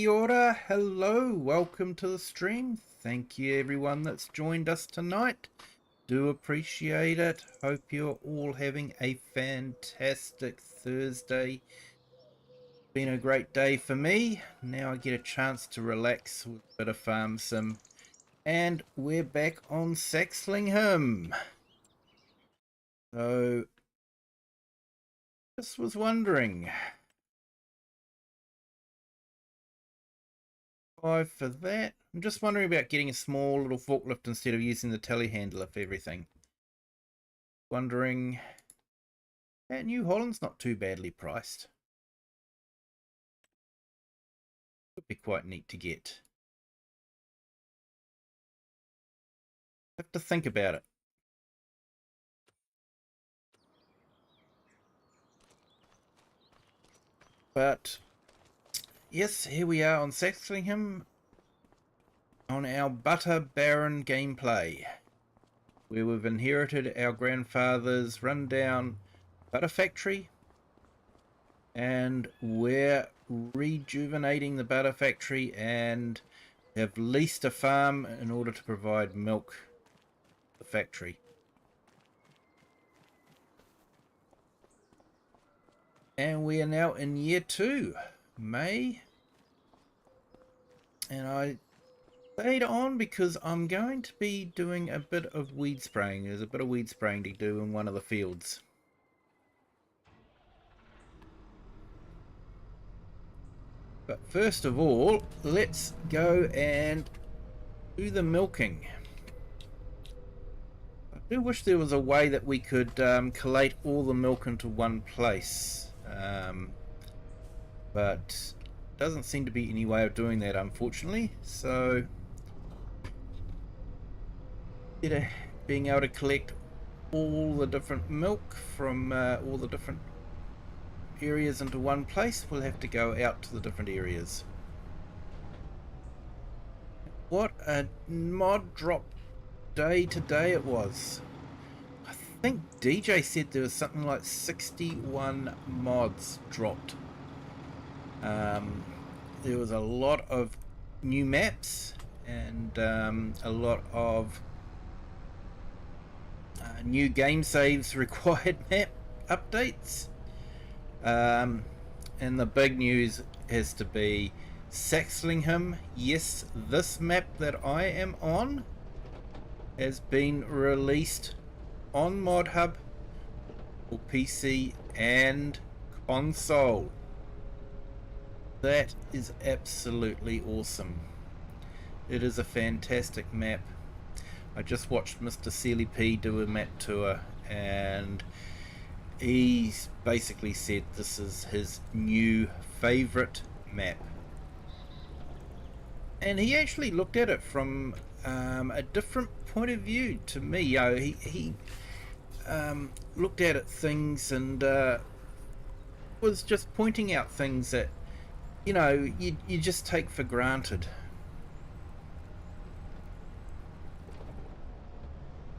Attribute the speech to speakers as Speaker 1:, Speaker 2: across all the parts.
Speaker 1: Kia ora, hello, welcome to the stream. Thank you everyone that's joined us tonight. Do appreciate it. Hope you're all having a fantastic Thursday. Been a great day for me. Now I get a chance to relax with a bit of farm sim. And we're back on Saxlingham. So, just was wondering. 5 for that. I'm just wondering about getting a small little forklift instead of using the telehandler for everything. Wondering, that New Holland's not too badly priced. Would be quite neat to get. Have to think about it. But yes, here we are on Saxlingham on our Butter Baron gameplay, where we've inherited our grandfather's rundown butter factory, and we're rejuvenating the butter factory and have leased a farm in order to provide milk for the factory. And we are now in year 2, May. And I stayed on because I'm going to be doing a bit of weed spraying. There's a bit of weed spraying to do in one of the fields. But first of all, let's go and do the milking. I do wish there was a way that we could collate all the milk into one place. But doesn't seem to be any way of doing that, unfortunately. So, being able to collect all the different milk from all the different areas into one place, we'll have to go out to the different areas. What a mod drop day today it was. I think DJ said there was something like 61 mods dropped. There was a lot of new maps and a lot of new game saves required map updates. And the big news has to be Saxlingham. Yes, this map that I am on has been released on Mod Hub for PC and console. That is absolutely awesome. It is a fantastic map. I just watched Mr. Sealy P do a map tour, and he's basically said this is his new favourite map. And he actually looked at it from a different point of view to me. He looked at it things and was just pointing out things that you just take for granted.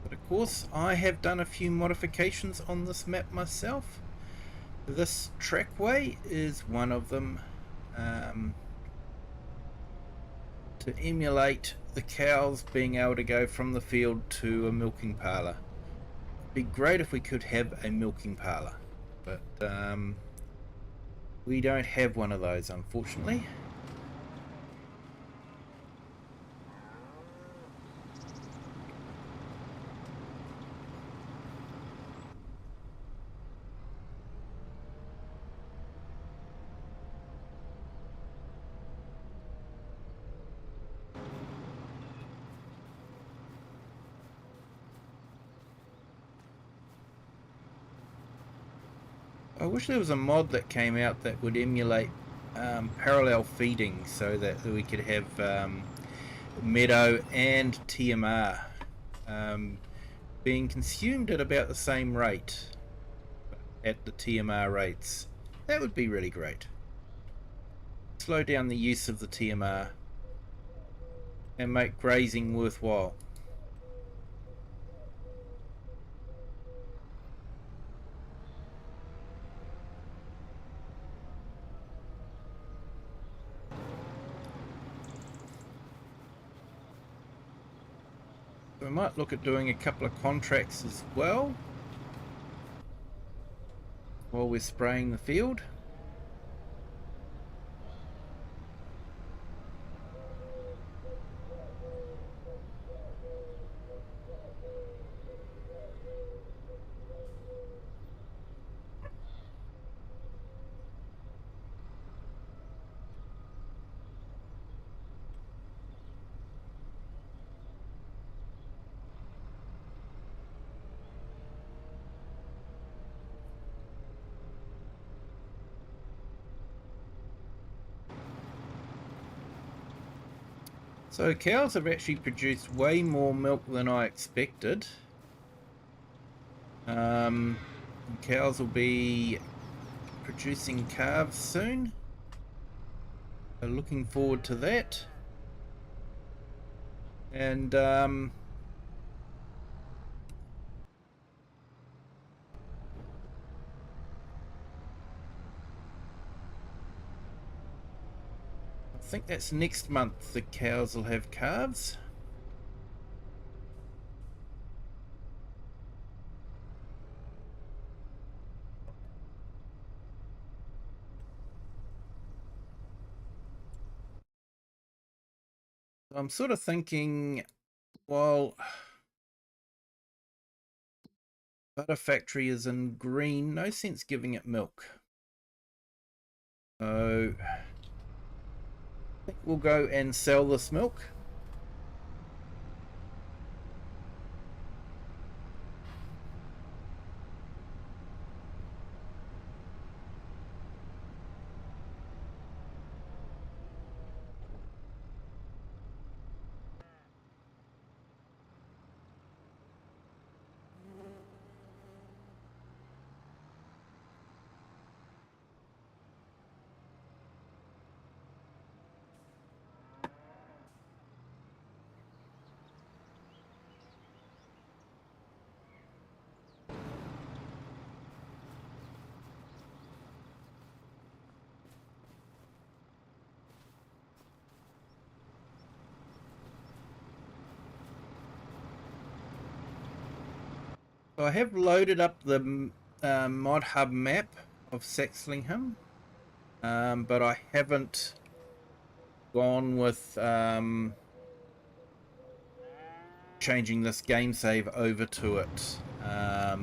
Speaker 1: But of course, I have done a few modifications on this map myself. This trackway is one of them, to emulate the cows being able to go from the field to a milking parlour. It'd be great if we could have a milking parlour, but we don't have one of those, unfortunately. I wish there was a mod that came out that would emulate parallel feeding so that we could have meadow and TMR being consumed at about the same rate at the TMR rates. That would be really great. Slow down the use of the TMR and make grazing worthwhile. We might look at doing a couple of contracts as well while we're spraying the field. So cows have actually produced way more milk than I expected. Cows will be producing calves soon. So looking forward to that. And I think that's next month the cows will have calves. I'm sort of thinking, well, butter factory is in green, no sense giving it milk. So I think we'll go and sell this milk. So I have loaded up the mod hub map of Saxlingham, but I haven't gone with changing this game save over to it. I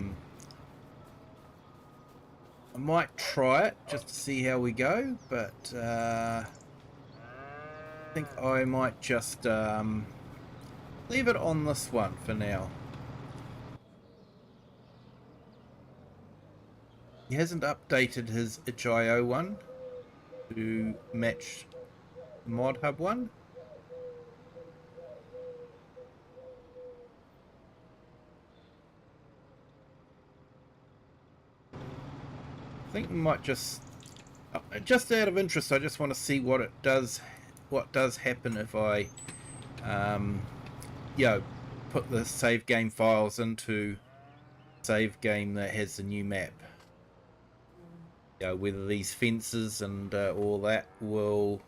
Speaker 1: might try it just to see how we go, but I think I might just leave it on this one for now. He hasn't updated his itch.io one to match mod hub one. I think we might just out of interest, I just want to see what does happen if I put the save game files into save game that has the new map. Whether these fences and all that will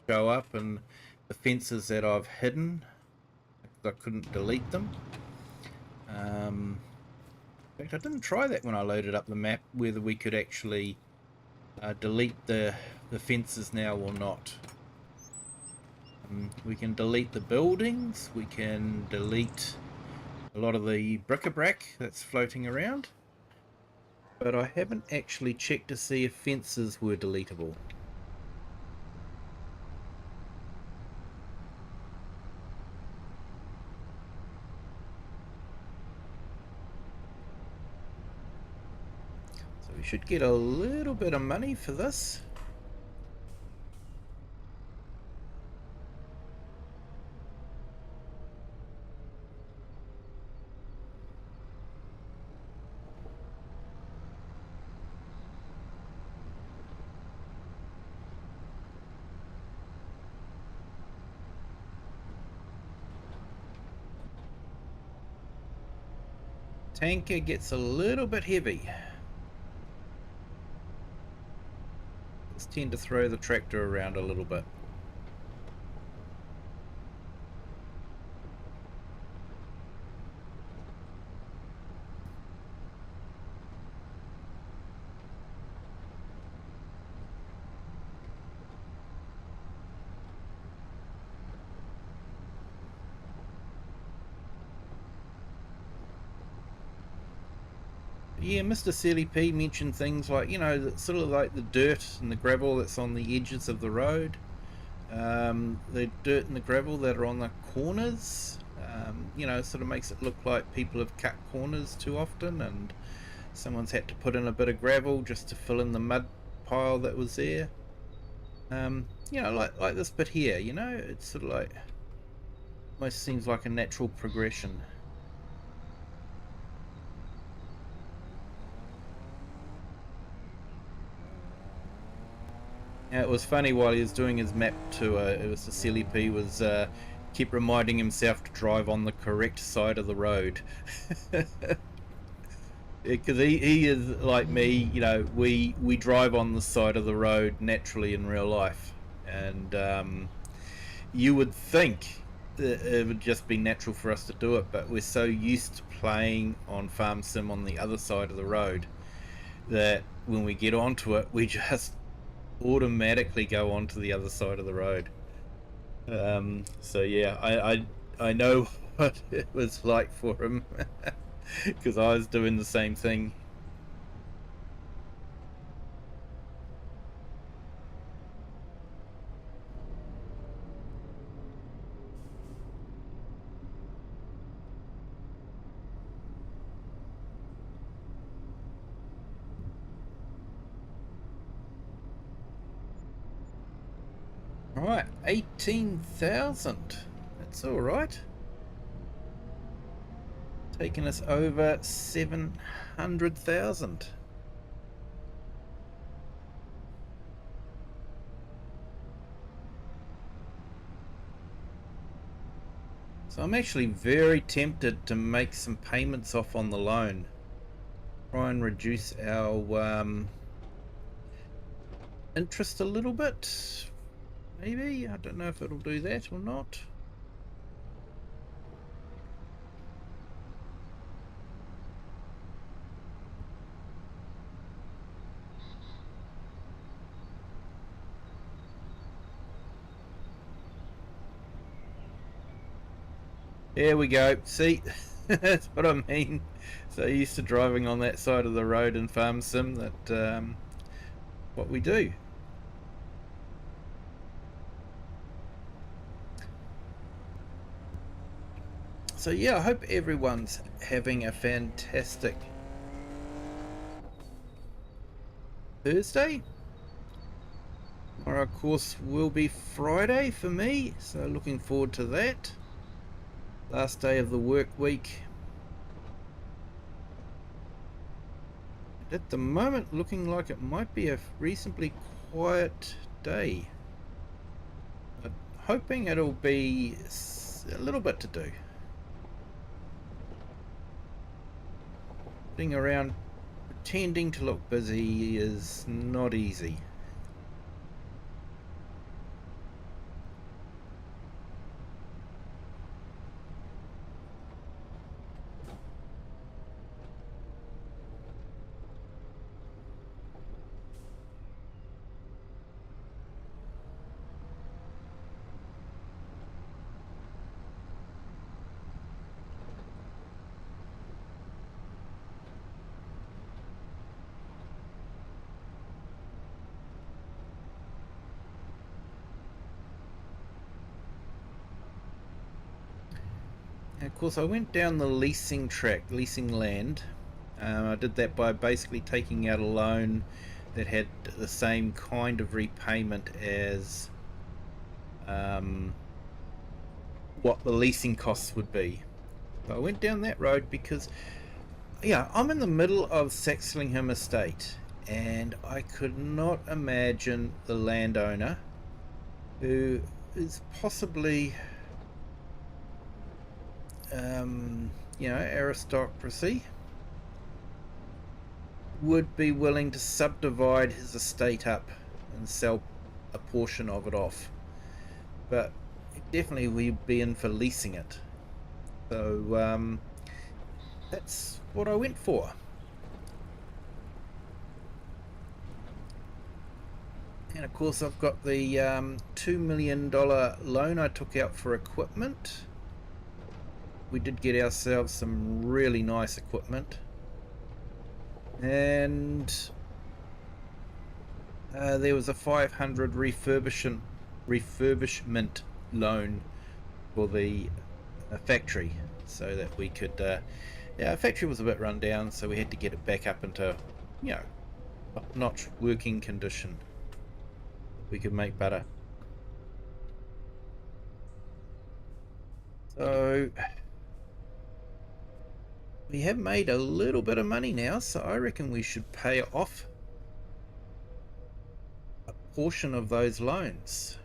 Speaker 1: show up, and the fences that I've hidden, I couldn't delete them. In fact, I didn't try that when I loaded up the map, whether we could actually delete the fences now or not. We can delete the buildings, we can delete a lot of the bric-a-brac that's floating around, but I haven't actually checked to see if fences were deletable. So we should get a little bit of money for this. Tanker gets a little bit heavy. Let's tend to throw the tractor around a little bit. Yeah, Mr. CLP mentioned things like, you know, sort of like the dirt and the gravel that's on the edges of the road, the dirt and the gravel that are on the corners. You know, sort of makes it look like people have cut corners too often, and someone's had to put in a bit of gravel just to fill in the mud pile that was there. You know, like this bit here. You know, it's sort of like almost seems like a natural progression. Yeah, it was funny while he was doing his map tour. It was the CLP was kept reminding himself to drive on the correct side of the road. Because he is like me, you know, we drive on the side of the road naturally in real life, and you would think that it would just be natural for us to do it, but we're so used to playing on Farm Sim on the other side of the road that when we get onto it, we just automatically go onto the other side of the road. So yeah, I know what it was like for him because I was doing the same thing. All right, 18,000. That's all right. Taking us over 700,000. So I'm actually very tempted to make some payments off on the loan. Try and reduce our interest a little bit. Maybe. I don't know if it'll do that or not. There we go. See, that's what I mean. So used to driving on that side of the road in Farm Sim that what we do. So yeah, I hope everyone's having a fantastic Thursday. Tomorrow, of course, will be Friday for me, so looking forward to that. Last day of the work week. At the moment, looking like it might be a reasonably quiet day. I'm hoping it'll be a little bit to do. Sitting around pretending to look busy is not easy. Of course, I went down the leasing track, leasing land. I did that by basically taking out a loan that had the same kind of repayment as what the leasing costs would be. So I went down that road because, yeah, I'm in the middle of Saxlingham estate, and I could not imagine the landowner, who is possibly you know, aristocracy, would be willing to subdivide his estate up and sell a portion of it off. But definitely we'd be in for leasing it. So that's what I went for. And of course I've got the $2 million loan I took out for equipment. We did get ourselves some really nice equipment. And there was a 500 refurbishment loan for the factory, so that we could. Yeah, our factory was a bit run down, so we had to get it back up into, you know, top-notch working condition. We could make butter. So we have made a little bit of money now, so I reckon we should pay off a portion of those loans.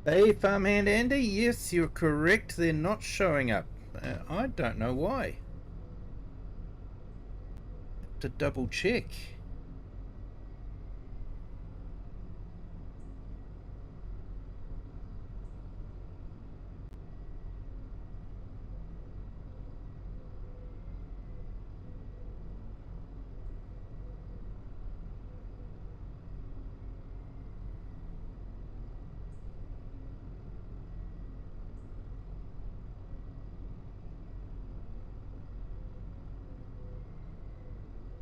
Speaker 1: Hey, Farmhand Andy, yes, you're correct. They're not showing up. I don't know why. Have to double check.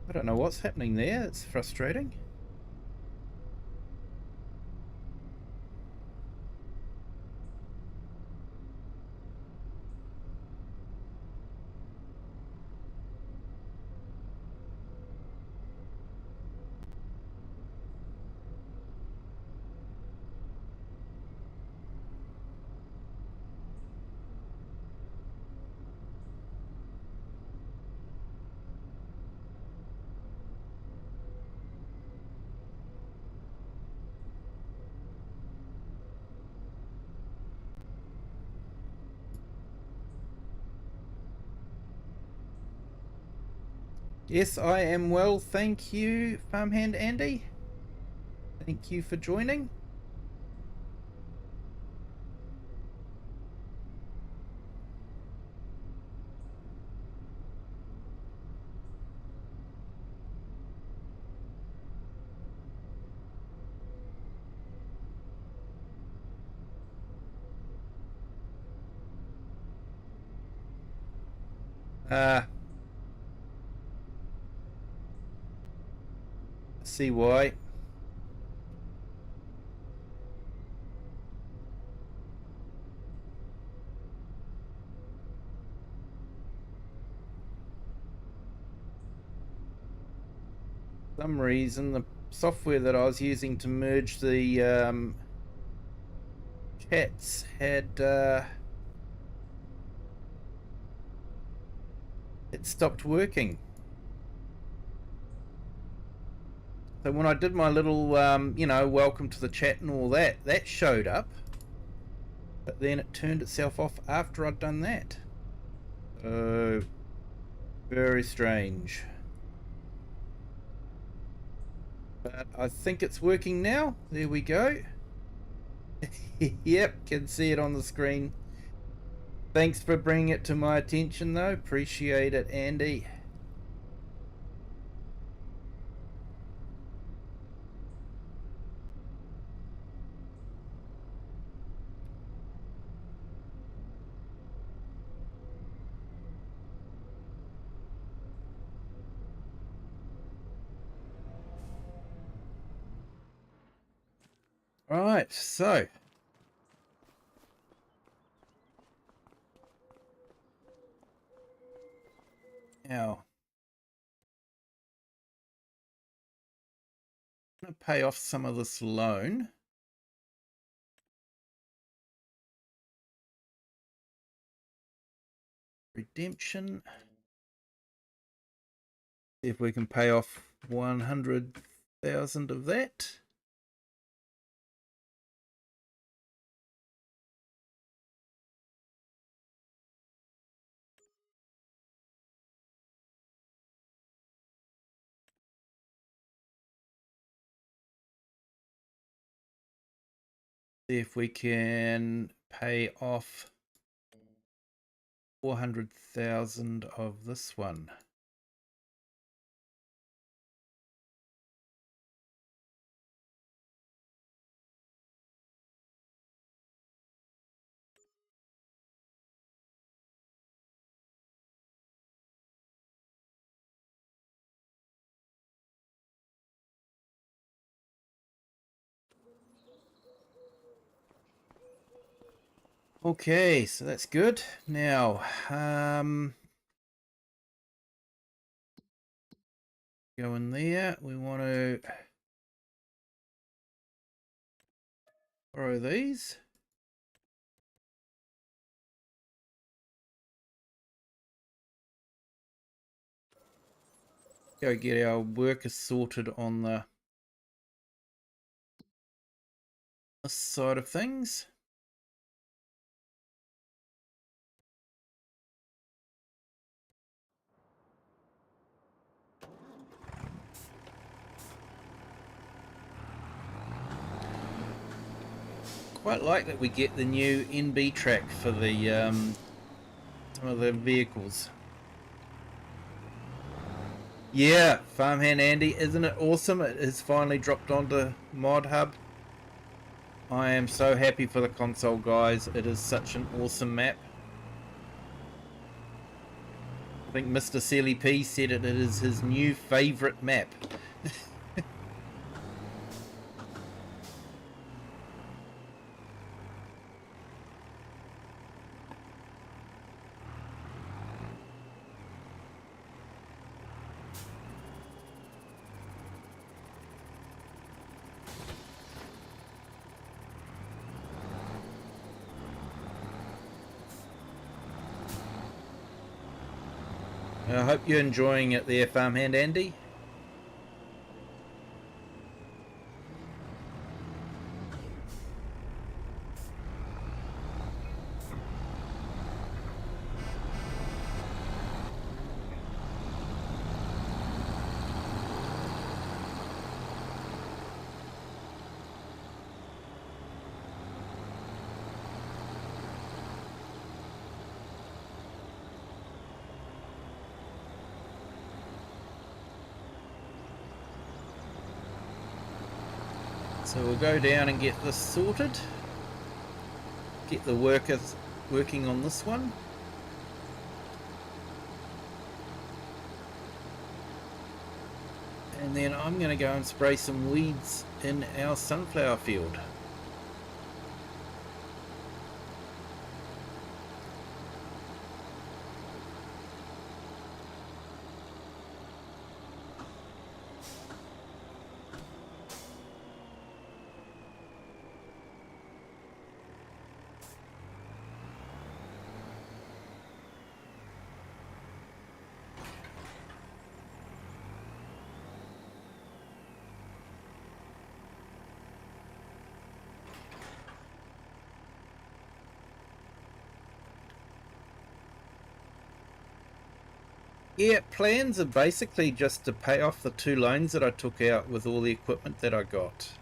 Speaker 1: I don't know what's happening there. It's frustrating. Yes, I am well, thank you, Farmhand Andy. Thank you for joining. See why. For some reason, the software that I was using to merge the chats had it stopped working. So when I did my little, you know, welcome to the chat and all that, that showed up. But then it turned itself off after I'd done that. So, very strange. But I think it's working now. There we go. Yep, can see it on the screen. Thanks for bringing it to my attention though. Appreciate it, Andy. Right, so now I'm going to pay off some of this loan. Redemption. See if we can pay off 100,000 of that. See if we can pay off 400,000 of this one. Okay, so that's good. Now, go in there. We want to borrow these. Go get our workers sorted on this side of things. Quite like that we get the new NB track for the some of the vehicles. Yeah, Farmhand Andy, isn't it awesome? It has finally dropped onto Mod Hub. I am so happy for the console guys. It is such an awesome map. I think Mr. Sealy P said it is his new favourite map. I hope you're enjoying it there, Farmhand Andy. So we'll go down and get this sorted. Get the workers working on this one. And then I'm going to go and spray some weeds in our sunflower field. Yeah, plans are basically just to pay off the 2 loans that I took out with all the equipment that I got.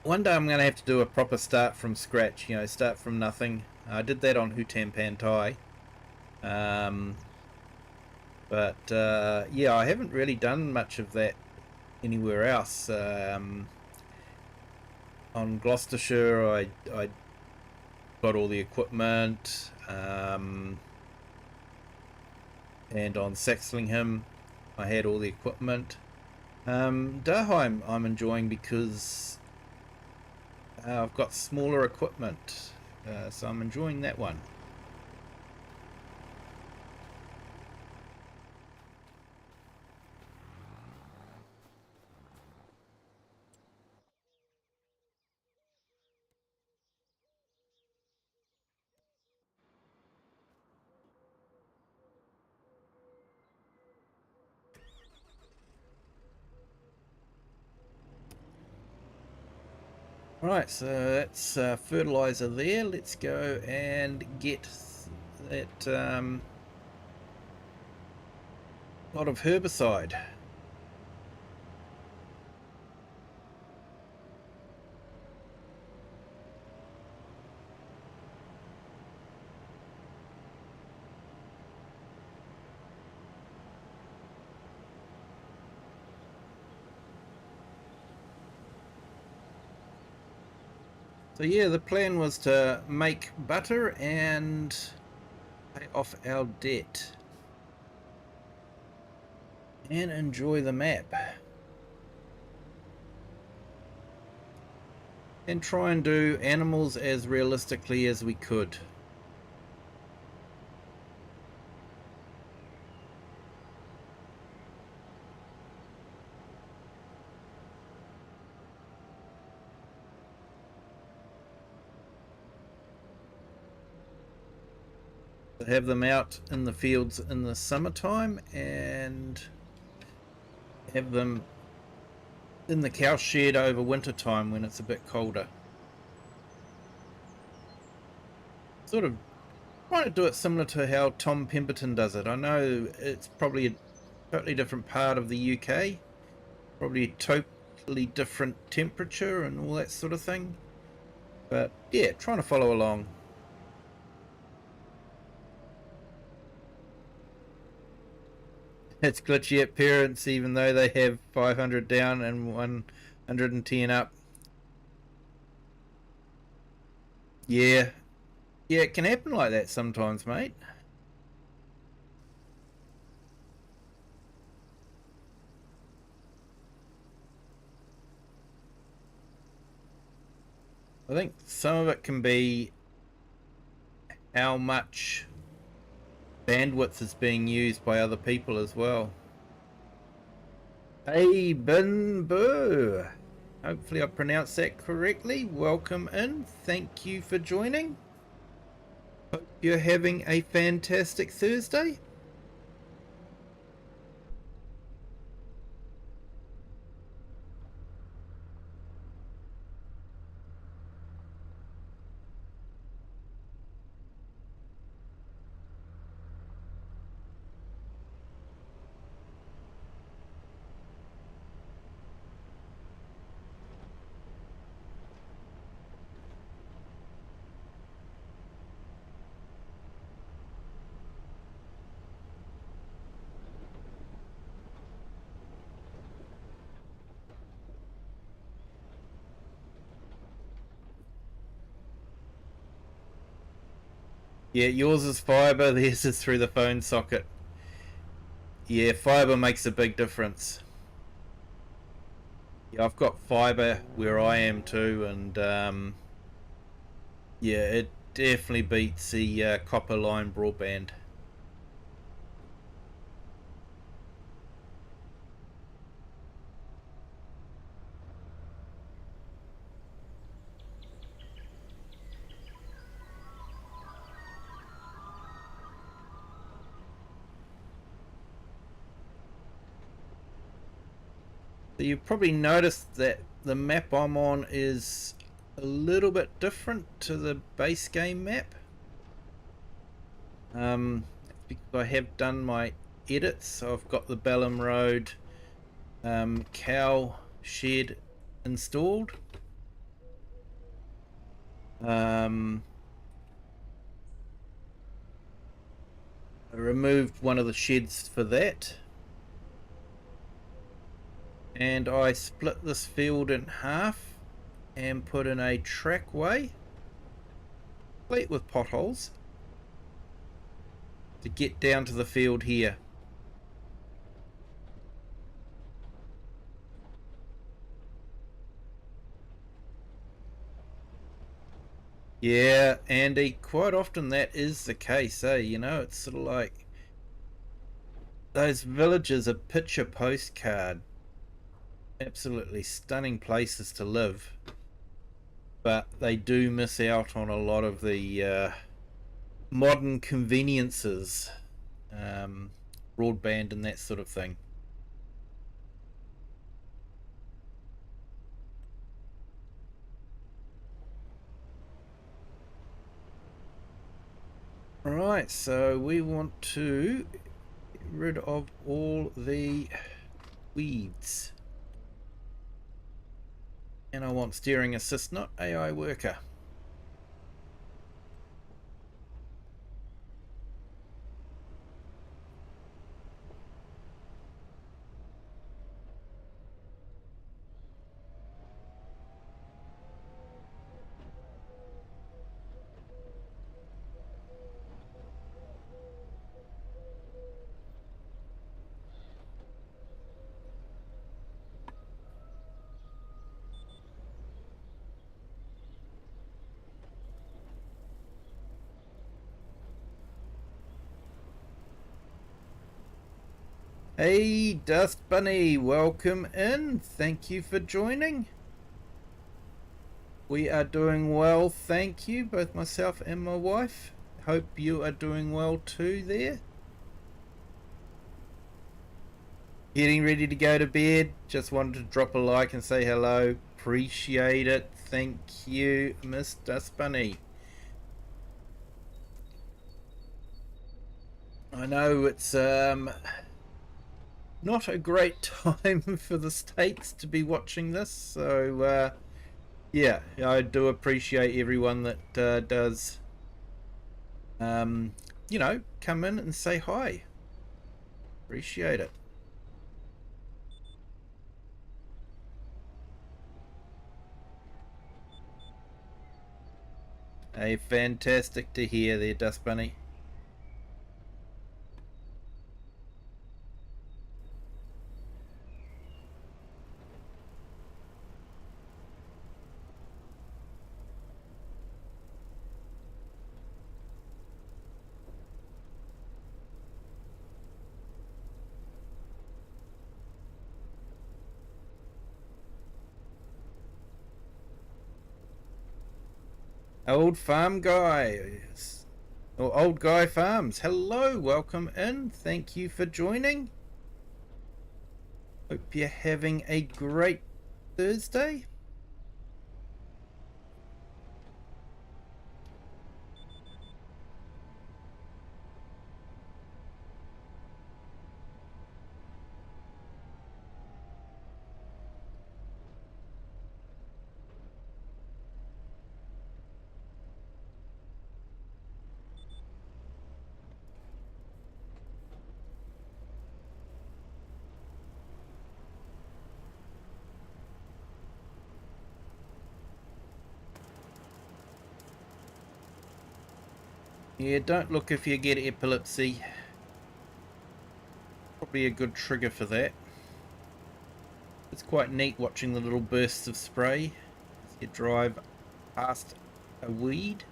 Speaker 1: One day I'm going to have to do a proper start from scratch, you know, start from nothing. I did that on Hutan Pantai. Yeah, I haven't really done much of that anywhere else. On Gloucestershire, I got all the equipment. And on Saxlingham I had all the equipment. Daheim I'm enjoying because I've got smaller equipment, so I'm enjoying that one. Right, so that's fertilizer there. Let's go and get that lot of herbicide. So yeah, the plan was to make butter and pay off our debt and enjoy the map and try and do animals as realistically as we could. Have them out in the fields in the summertime and have them in the cow shed over winter time when it's a bit colder. Sort of trying to do it similar to how Tom Pemberton does it. I know it's probably a totally different part of the UK, probably a totally different temperature and all that sort of thing, but yeah, trying to follow along. It's glitchy at parents even though they have 500 down and 110 up. Yeah, yeah, it can happen like that sometimes, mate. I think some of it can be how much bandwidth is being used by other people as well. Hey, Bin Boo. Hopefully I pronounced that correctly. Welcome in. Thank you for joining. Hope you're having a fantastic Thursday. Yeah, yours is fibre, theirs is through the phone socket. Yeah, fibre makes a big difference. Yeah, I've got fibre where I am too, and yeah, it definitely beats the copper line broadband. So you've probably noticed that the map I'm on is a little bit different to the base game map. Because I have done my edits, so I've got the Bellum Road cow shed installed. I removed one of the sheds for that, and I split this field in half and put in a trackway, complete with potholes, to get down to the field here. Yeah, Andy, quite often that is the case, eh? You know, it's sort of like those villages, a picture postcard. Absolutely stunning places to live, but they do miss out on a lot of the modern conveniences, broadband and that sort of thing. Right, so we want to get rid of all the weeds. And I want steering assist, not AI worker. Hey, Dust Bunny, welcome in. Thank you for joining. We are doing well, thank you, both myself and my wife. Hope you are doing well too there. Getting ready to go to bed. Just wanted to drop a like and say hello. Appreciate it. Thank you, Miss Dust Bunny. I know it's not a great time for the States to be watching this, so yeah, I do appreciate everyone that does you know, come in and say hi. Appreciate it. Hey, fantastic to hear there, Dust Bunny. Old Farm Guy, or Old Guy Farms, hello, welcome in, thank you for joining. Hope you're having a great Thursday. Yeah, don't look if you get epilepsy. Probably a good trigger for that. It's quite neat watching the little bursts of spray as you drive past a weed.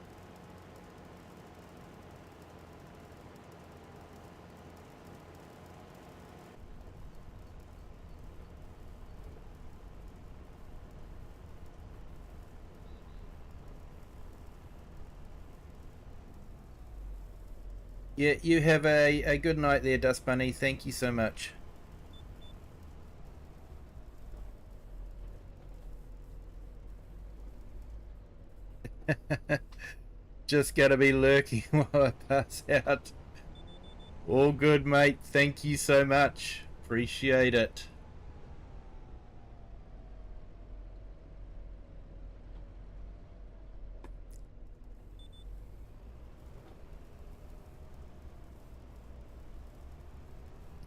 Speaker 1: Yeah, you have a good night there, Dust Bunny. Thank you so much. Just gotta be lurking while I pass out. All good, mate. Thank you so much. Appreciate it.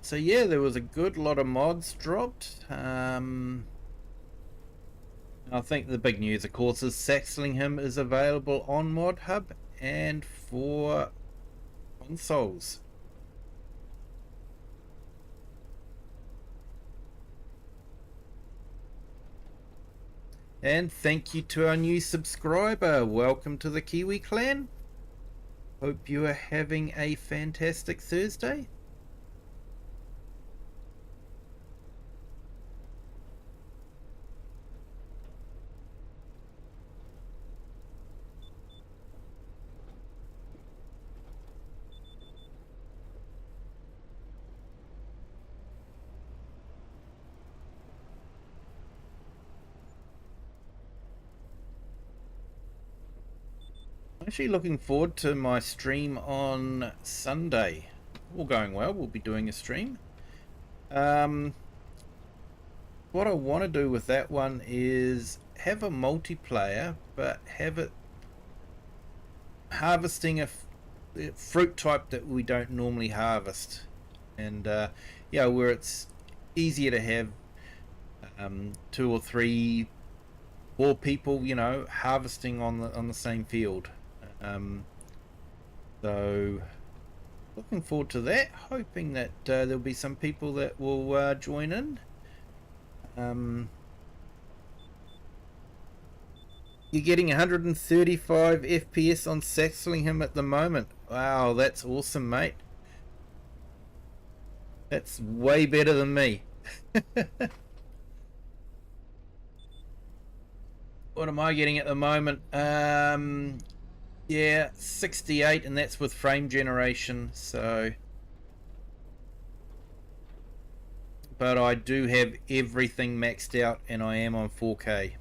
Speaker 1: So yeah, there was a good lot of mods dropped. I think the big news, of course, is Saxlingham is available on Mod Hub and for consoles. And thank you to our new subscriber. Welcome to the Kiwi clan. Hope you are having a fantastic Thursday. Actually looking forward to my stream on Sunday. All going well, we'll be doing a stream. What I want to do with that one is have a multiplayer, but have it harvesting a fruit type that we don't normally harvest, and yeah, where it's easier to have 2 or 3, 4 people, you know, harvesting on the same field. So looking forward to that, hoping that there'll be some people that will join in. You're getting 135 FPS on Saxlingham at the moment. Wow, that's awesome, mate. That's way better than me. What am I getting at the moment? Yeah, 68, and that's with frame generation, so... But I do have everything maxed out, and I am on 4K.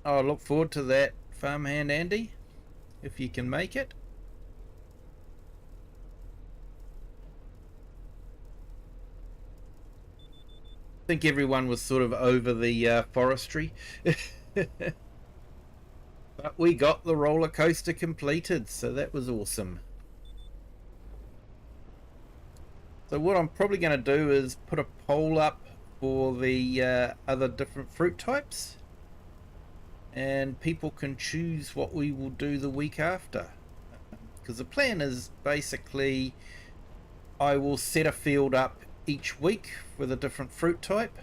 Speaker 1: I look forward to that, Farmhand Andy, if you can make it. I think everyone was sort of over the forestry. But we got the roller coaster completed, so that was awesome. So what I'm probably going to do is put a poll up for the other different fruit types, and people can choose what we will do the week after. Because the plan is basically I will set a field up each week with a different fruit type,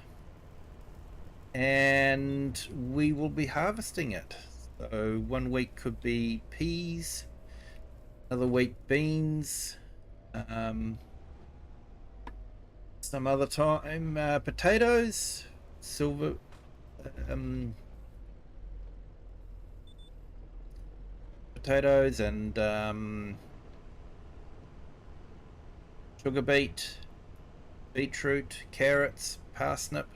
Speaker 1: and we will be harvesting it. So one week could be peas, another week beans, some other time potatoes, silver, potatoes, and sugar beet, beetroot, carrots, parsnip.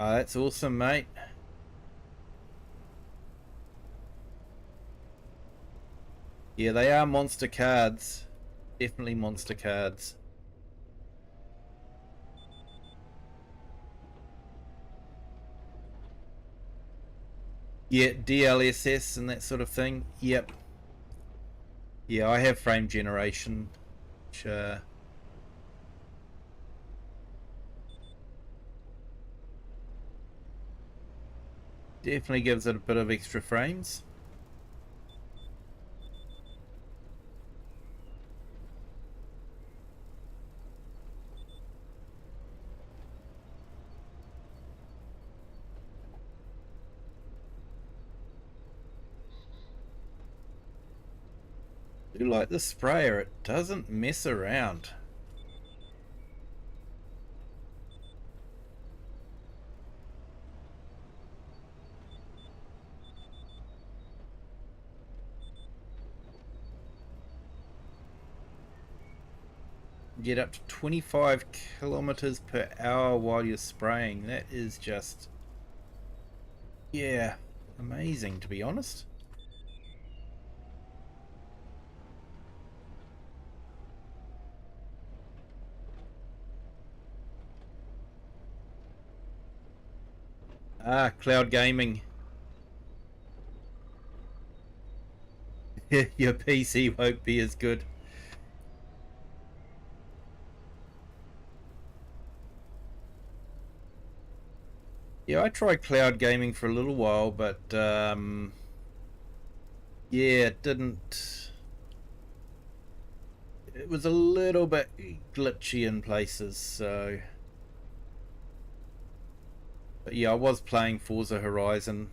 Speaker 1: Oh, that's awesome, mate. Yeah, they are monster cards. Definitely monster cards. Yeah, DLSS and that sort of thing. Yep. Yeah, I have frame generation, which definitely gives it a bit of extra frames. I do like the sprayer, it doesn't mess around. Get up to 25 kilometers per hour while you're spraying. That is just, yeah, amazing, to be honest. Ah, cloud gaming. Your PC won't be as good. Yeah, I tried cloud gaming for a little while, but yeah, it didn't. It was a little bit glitchy in places, so. But yeah, I was playing Forza Horizon.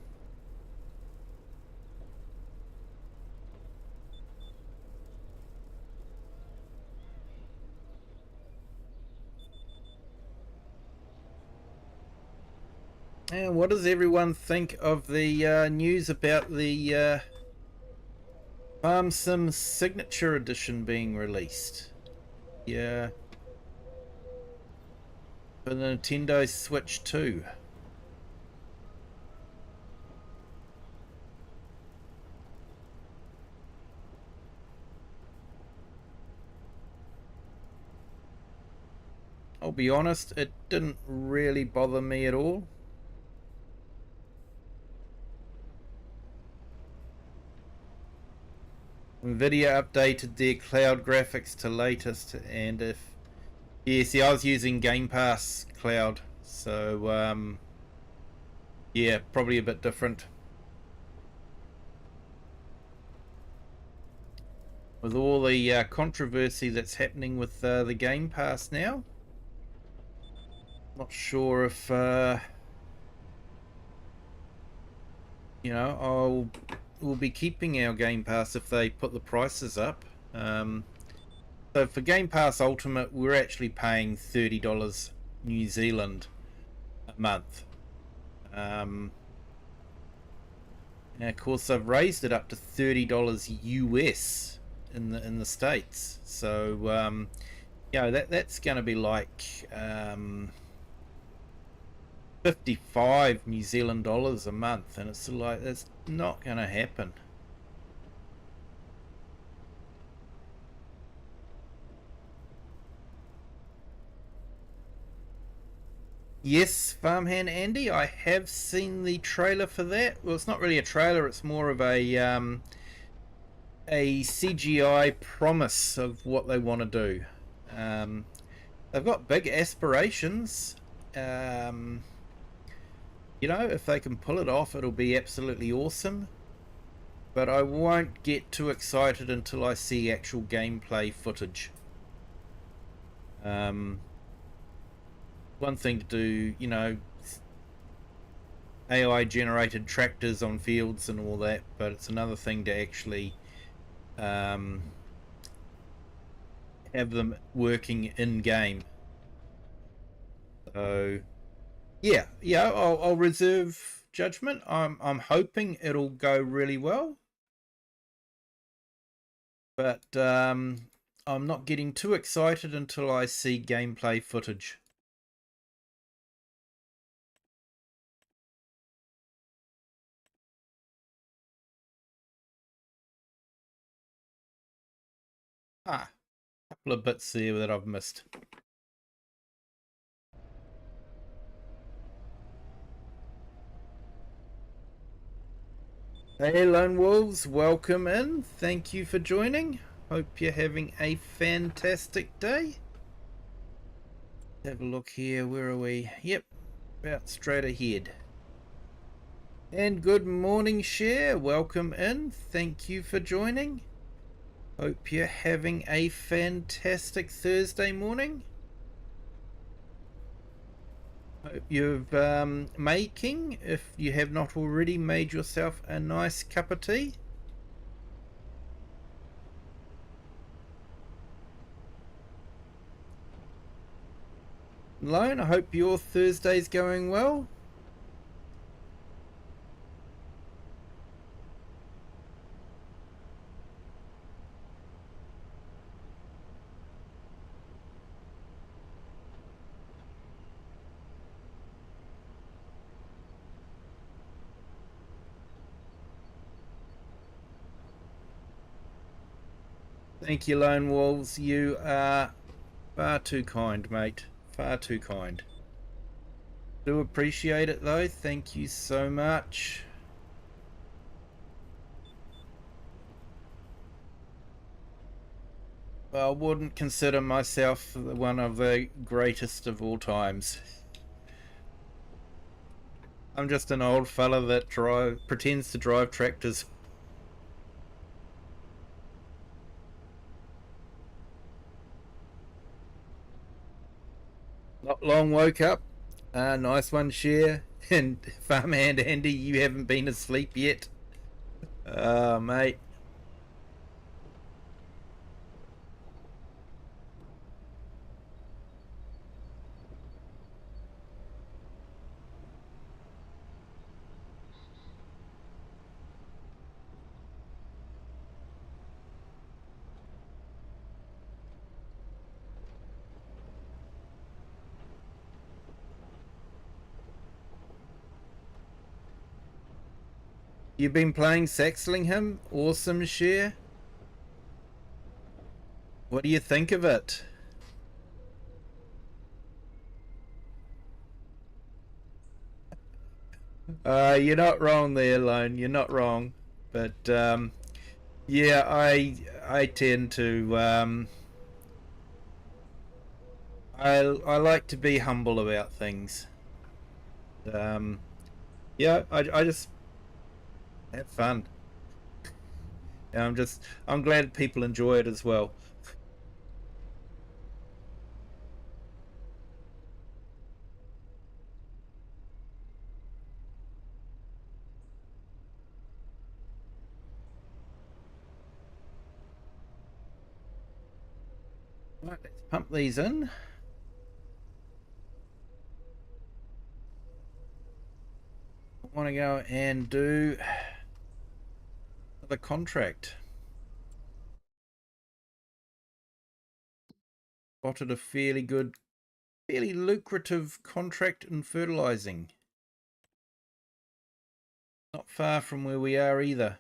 Speaker 1: And what does everyone think of the news about the Farm Sim Signature Edition being released? Yeah. For the Nintendo Switch 2. I'll be honest, it didn't really bother me at all. Nvidia updated their cloud graphics to latest, and if yeah, see, I was using Game Pass cloud, so yeah, probably a bit different. with all the controversy that's happening with the Game Pass now. Not sure if we'll be keeping our Game Pass if they put the prices up. So for Game Pass Ultimate, we're actually paying $30 New Zealand a month. And of course, they've raised it up to $30 US in the States. So that's going to be like 55 New Zealand dollars a month, and it's like that's not going to happen. Yes, Farmhand Andy, I have seen the trailer for that. Well, it's not really a trailer; it's more of a CGI promise of what they want to do. They've got big aspirations. If they can pull it off, it'll be absolutely awesome. But I won't get too excited until I see actual gameplay footage. One thing to do, AI generated tractors on fields and all that, but it's another thing to actually have them working in game. So I'll reserve judgment. I'm hoping it'll go really well, but I'm not getting too excited until I see gameplay footage. A couple of bits there that I've missed. Hey Lone Wolves, welcome in. Thank you for joining. Hope you're having a fantastic day. Have a look here. Where are we? Yep, about straight ahead. And good morning, Cher. Welcome in. Thank you for joining. Hope you're having a fantastic Thursday morning. Hope you're making, if you have not already, made yourself a nice cup of tea. Lone, I hope your Thursday's going well. Thank you, Lone Wolves. You are far too kind, mate. Far too kind. Do appreciate it, though. Thank you so much. I wouldn't consider myself one of the greatest of all times. I'm just an old fella that pretends to drive tractors. Not long woke up. Nice one, Cher. And Farmhand Andy, you haven't been asleep yet. Mate. You've been playing Saxlingham? Awesome, Cher. What do you think of it? You're not wrong there, Lone. You're not wrong. But yeah, I tend to I like to be humble about things. Yeah, I just have fun. I'm glad people enjoy it as well. Right, let's pump these in. I want to go and do the contract. Spotted a fairly lucrative contract in fertilizing. Not far from where we are either.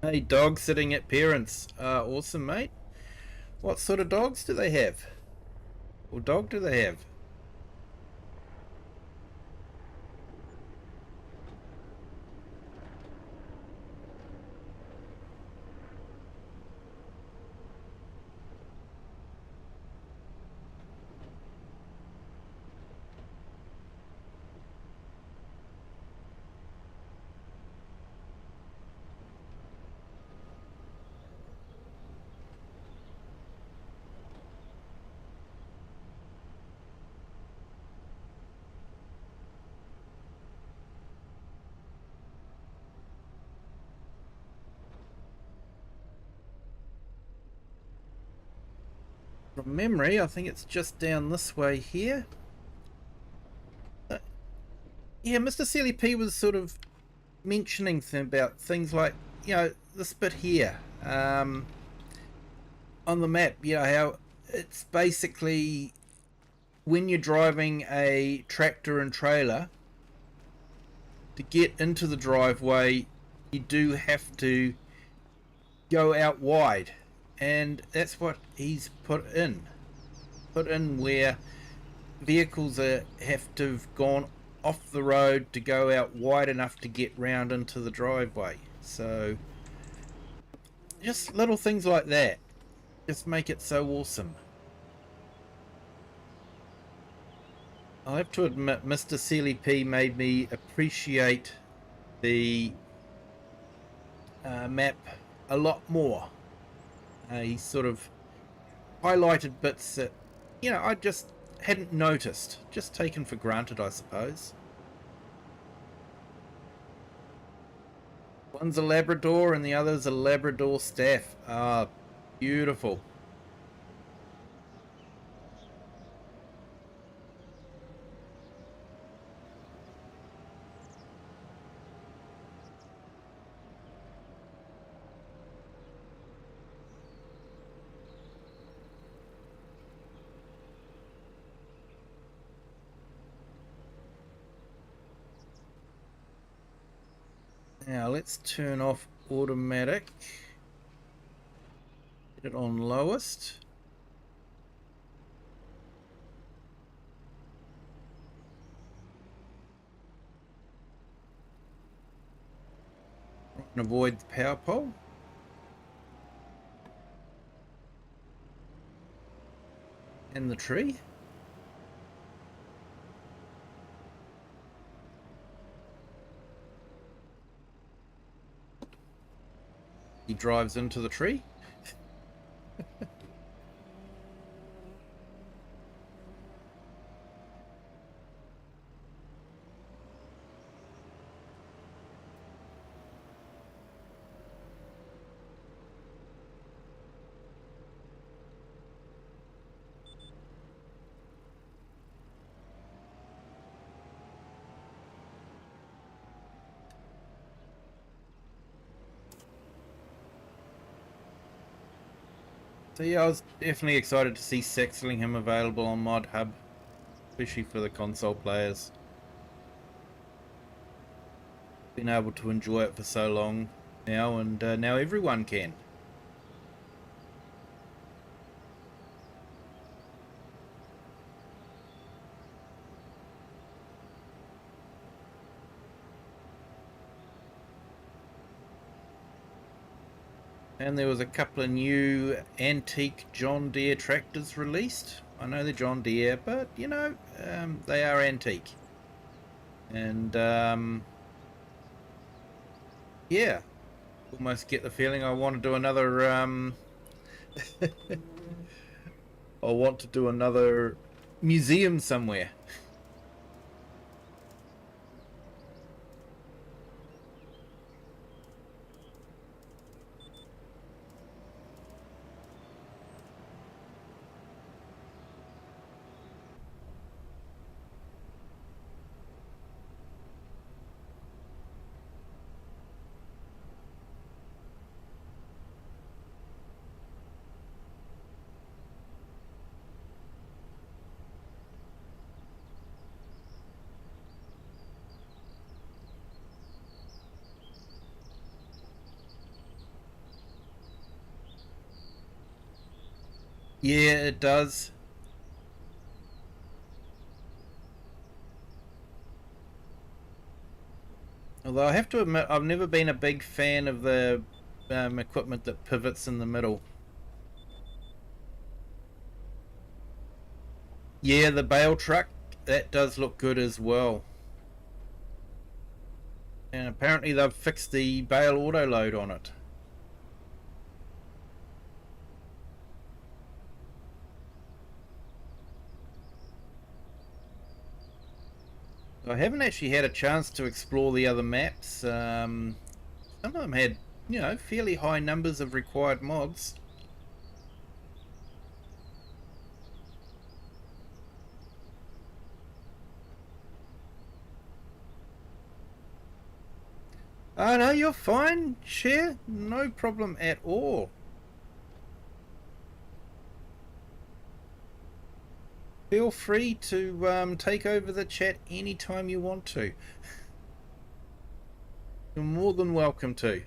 Speaker 1: Hey, dog sitting at parents. Awesome, mate. What sort of dogs do they have? Or dog do they have? From memory, I think it's just down this way here. Yeah, Mr. CLP was sort of mentioning about things like, this bit here on the map, how it's basically when you're driving a tractor and trailer, to get into the driveway, you do have to go out wide. And that's what he's put in. Put in where vehicles have to have gone off the road to go out wide enough to get round into the driveway. So just little things like that just make it so awesome. I'll have to admit, Mr. CLP made me appreciate the map a lot more. He sort of highlighted bits that, I just hadn't noticed, just taken for granted, I suppose. One's a Labrador and the other's a Labrador Staff. Ah, beautiful. Now let's turn off automatic. Get it on lowest. And avoid the power pole. And the tree. He drives into the tree. So yeah, I was definitely excited to see Saxlingham available on Mod Hub, especially for the console players. Been able to enjoy it for so long now, and now everyone can. And there was a couple of new antique John Deere tractors released. I know they're John Deere, but you know, they are antique. And yeah, almost get the feeling I want to do another. I want to do another museum somewhere. Yeah, it does. Although I have to admit, I've never been a big fan of the equipment that pivots in the middle. Yeah, the bale truck, that does look good as well. And apparently they've fixed the bale auto load on it. I haven't actually had a chance to explore the other maps. Some of them had, you know, fairly high numbers of required mods. Oh no, you're fine, Share. No problem at all. Feel free to take over the chat anytime you want to. You're more than welcome to.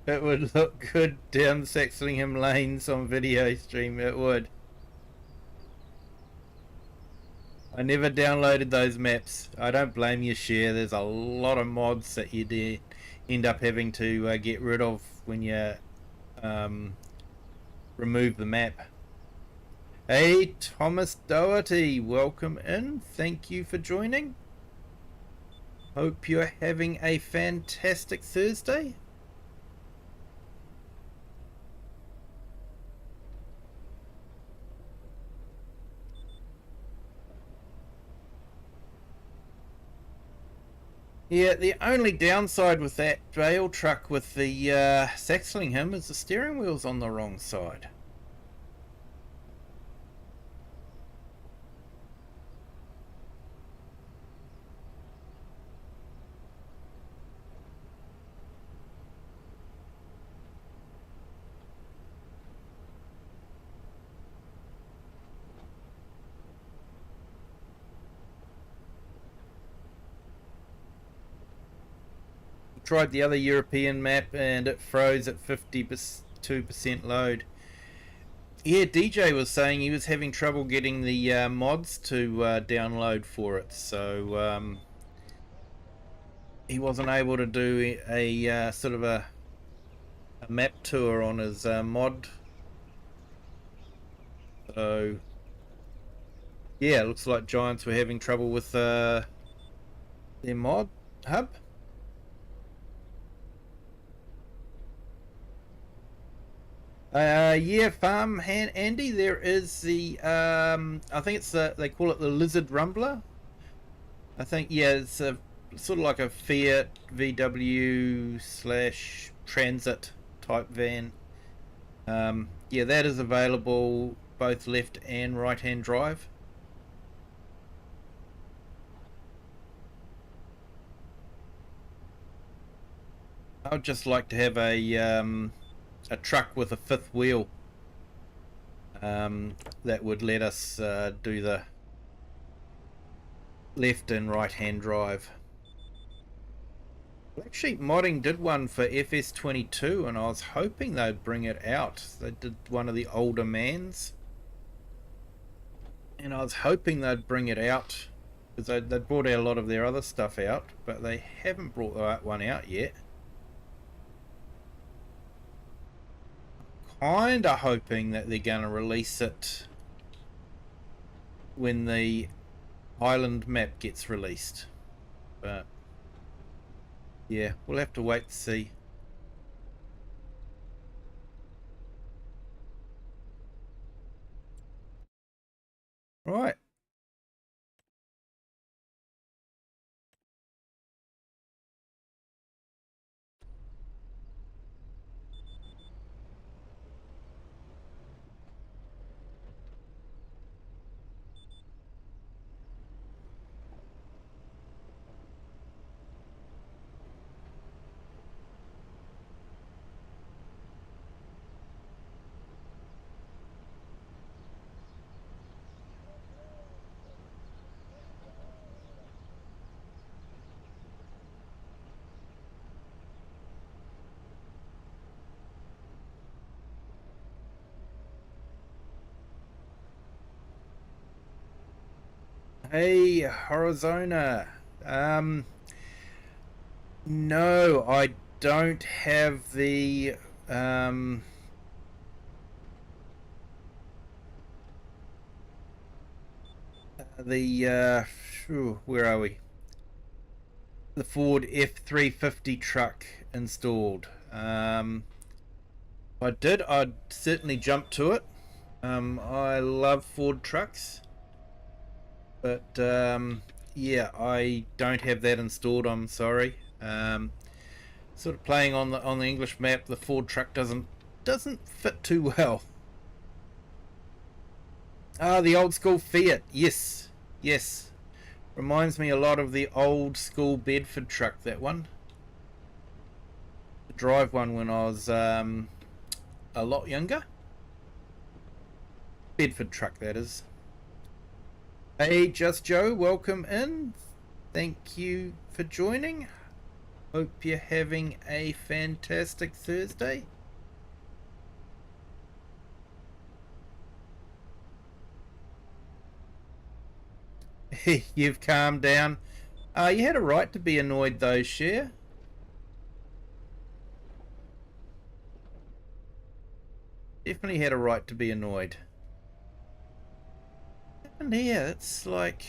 Speaker 1: It would look good down Saxlingham lanes on video stream, it would. I never downloaded those maps. I don't blame you, Share. There's a lot of mods that you end up having to get rid of when you remove the map. Hey, Thomas Doherty, welcome in. Thank you for joining. Hope you're having a fantastic Thursday. Yeah, the only downside with that bale truck with the Saxlingham is the steering wheel's on the wrong side. Tried the other European map and it froze at 52% load. Yeah, DJ was saying he was having trouble getting the mods to download for it, so he wasn't able to do a sort of a map tour on his mod. So yeah, it looks like Giants were having trouble with their mod hub. Yeah, farm Andy. There is the I think it's they call it the Lizard Rumbler. I think yeah, it's a sort of like a Fiat VW slash Transit type van. Yeah, that is available both left and right hand drive. I'd just like to have a truck with a fifth wheel that would let us do the left and right hand drive. Black Sheep Modding did one for FS22 and I was hoping they'd bring it out. They did one of the older Mans and I was hoping they'd bring it out because they brought out a lot of their other stuff out, but they haven't brought that one out yet. Kinda hoping that they're gonna release it when the island map gets released, but yeah, we'll have to wait to see. Right. Hey, Horizona. No, I don't have the where are we? The Ford F350 truck installed. I'd certainly jump to it. I love Ford trucks, but yeah, I don't have that installed. I'm sorry. Sort of playing on the English map, the Ford truck doesn't fit too well. Ah, the old school Fiat. Yes, yes. Reminds me a lot of the old school Bedford truck. That one. The drive one when I was a lot younger. Bedford truck, that is. Hey, Just Joe, welcome in. Thank you for joining. Hope you're having a fantastic Thursday. You've calmed down. You had a right to be annoyed though, Cher. Definitely had a right to be annoyed. And here, it's like...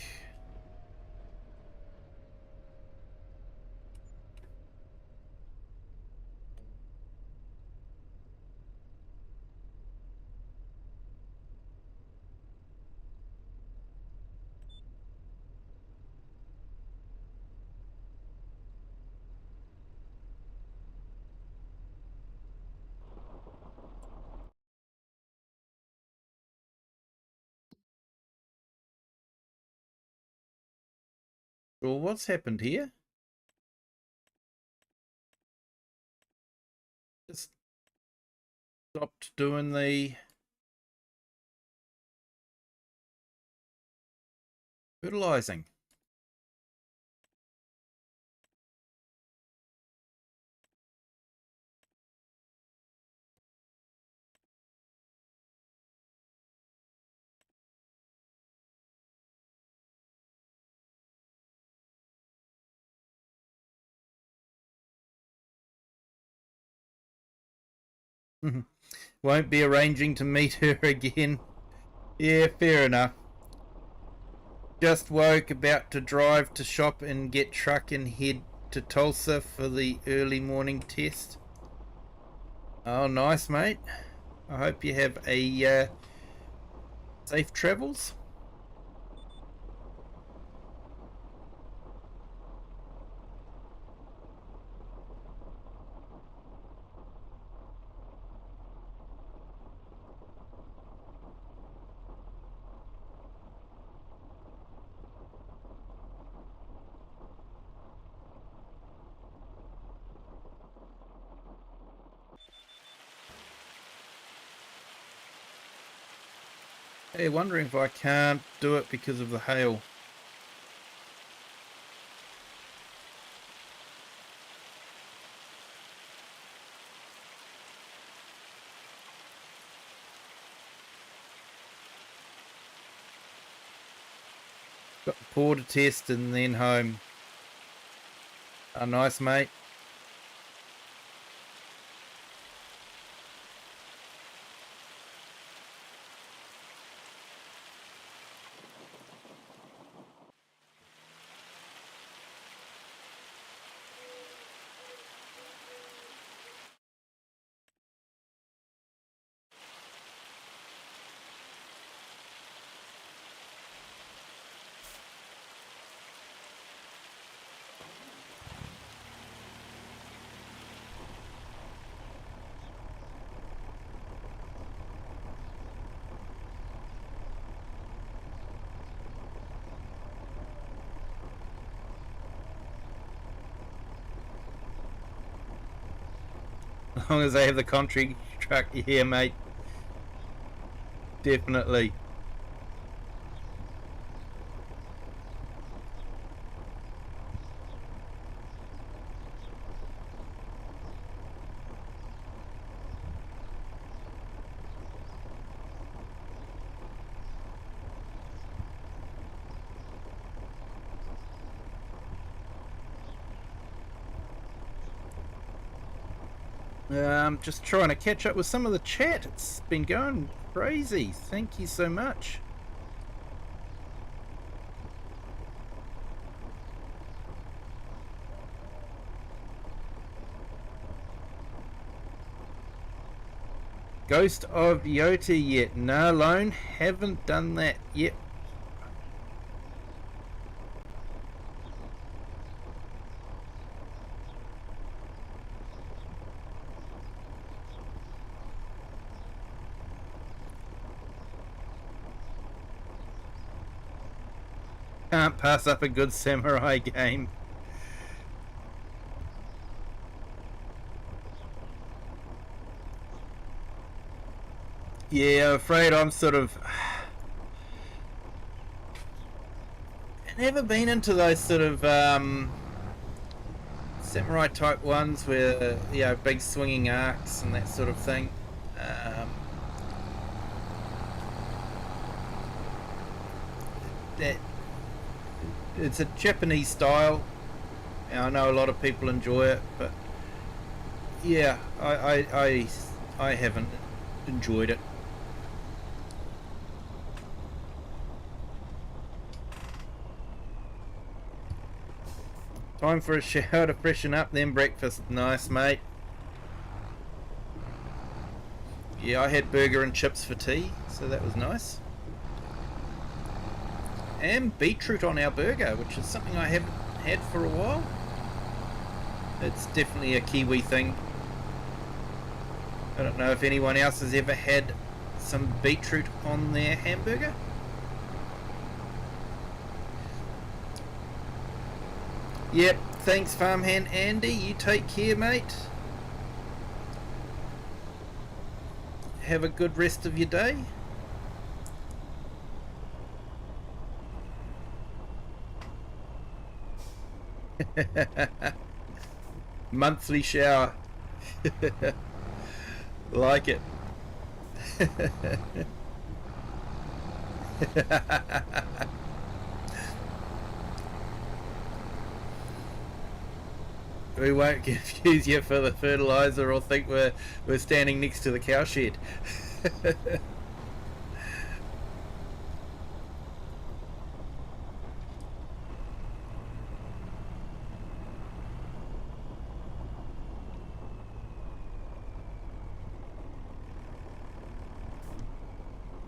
Speaker 1: Well, what's happened here? Just stopped doing the fertilizing. Won't be arranging to meet her again. Yeah, fair enough. Just woke, about to drive to shop and get truck and head to Tulsa for the early morning test. Oh, nice, mate. I hope you have a safe travels. Hey, wondering if I can't do it because of the hail. Got the porter test and then home. Oh, nice, mate. As long as they have the contract truck, yeah, mate. Definitely. Just trying to catch up with some of the chat. It's been going crazy. Thank you so much. Ghost of Yota yet? No, Lone. Haven't done that yet. Can't pass up a good samurai game. Yeah, I'm afraid I'm sort of never been into those sort of samurai type ones where big swinging arcs and that sort of thing. That it's a Japanese style. I know a lot of people enjoy it, but yeah, I haven't enjoyed it. Time for a shower to freshen up, then breakfast. Nice, mate. Yeah, I had burger and chips for tea, so that was nice. And beetroot on our burger, which is something I haven't had for a while. It's definitely a Kiwi thing. I don't know if anyone else has ever had some beetroot on their hamburger. Yep, thanks farmhand Andy, you take care, mate. Have a good rest of your day. Monthly shower. Like it. We won't confuse you for the fertilizer or think we're standing next to the cowshed.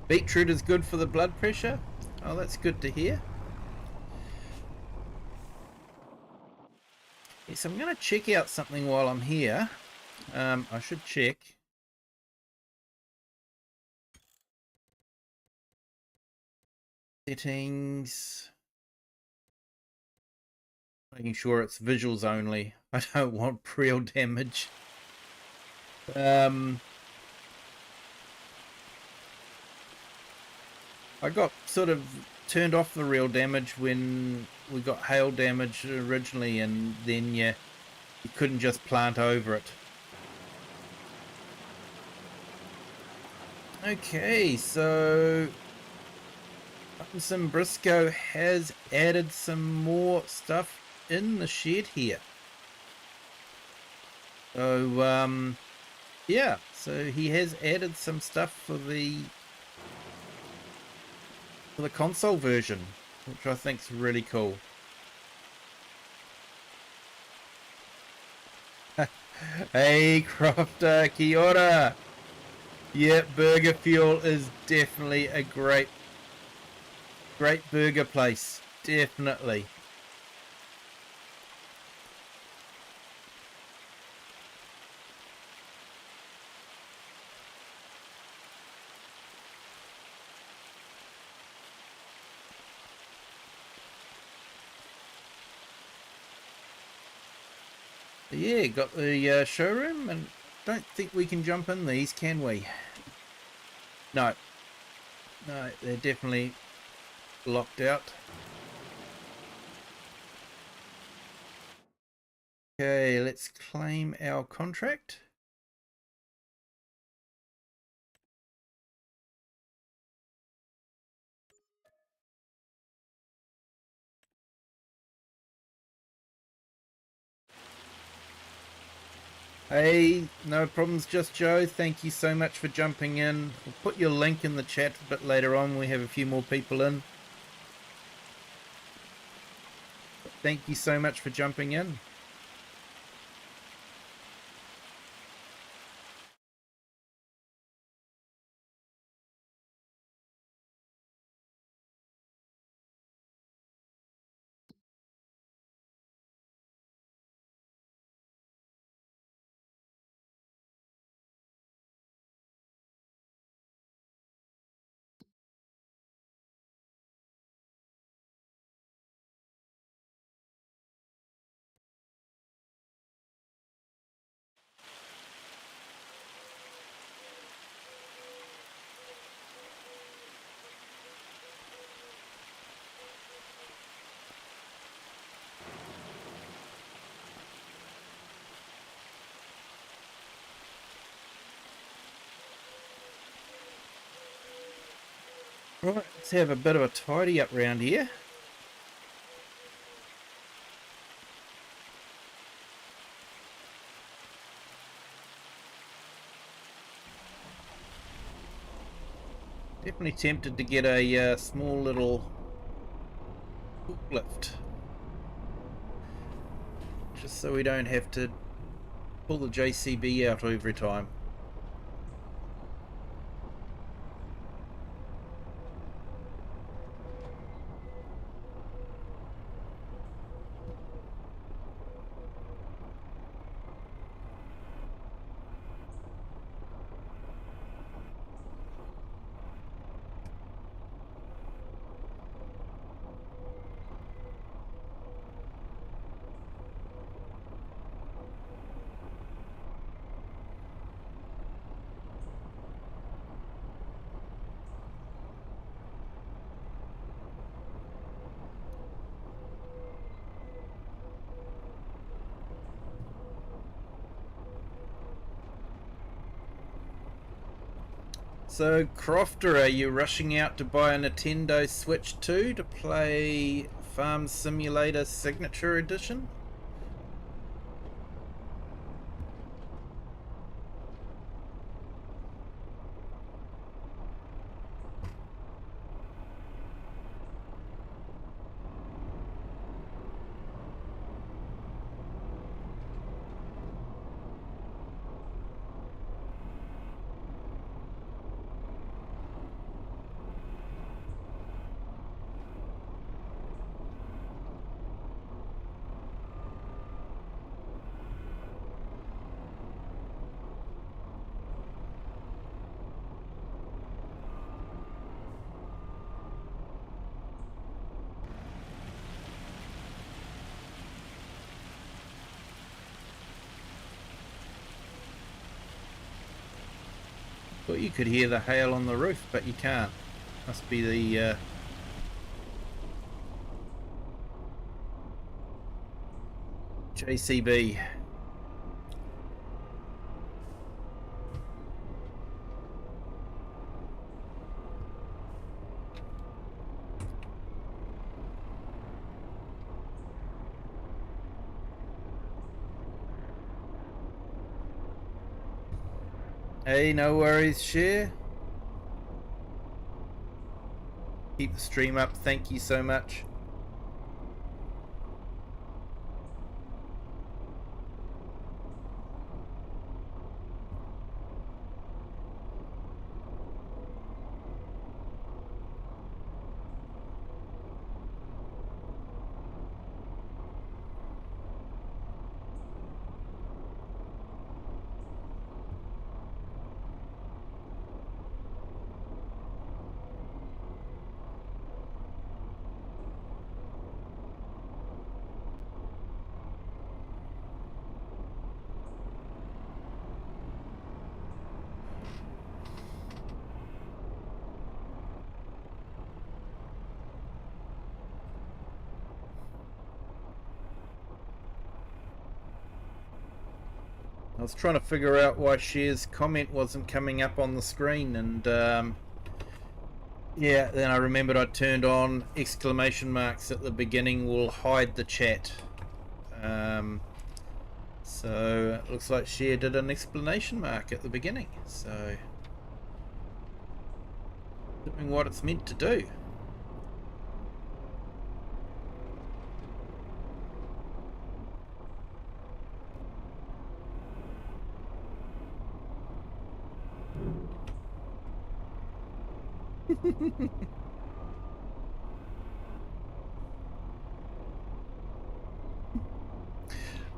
Speaker 1: Beetroot is good for the blood pressure. Oh, that's good to hear. Yes, I'm going to check out something while I'm here. I should check. Settings. Making sure it's visuals only. I don't want real damage. I got sort of turned off the real damage when we got hail damage originally, and then you couldn't just plant over it. Okay, so Brisco has added some more stuff in the shed here. So yeah, so he has added some stuff for the console version, which I think is really cool. Hey Crofter, kia ora. Yeah, Burger Fuel is definitely a great burger place, definitely. Yeah, got the showroom, and don't think we can jump in these, can we? No, they're definitely locked out. Okay, let's claim our contract. Hey, no problems, Just Joe. Thank you so much for jumping in. We'll put your link in the chat a bit later on. We have a few more people in. Thank you so much for jumping in. Right, let's have a bit of a tidy up round here. Definitely tempted to get a small little hook lift, just so we don't have to pull the JCB out every time. So, Crofter, are you rushing out to buy a Nintendo Switch 2 to play Farm Simulator Signature Edition? Thought you could hear the hail on the roof, but you can't. Must be the JCB. Hey, no worries, share. Keep the stream up, thank you so much. I was trying to figure out why Cher's comment wasn't coming up on the screen, and yeah, then I remembered I turned on exclamation marks at the beginning will hide the chat. So it looks like Cher did an exclamation mark at the beginning, so doing what it's meant to do.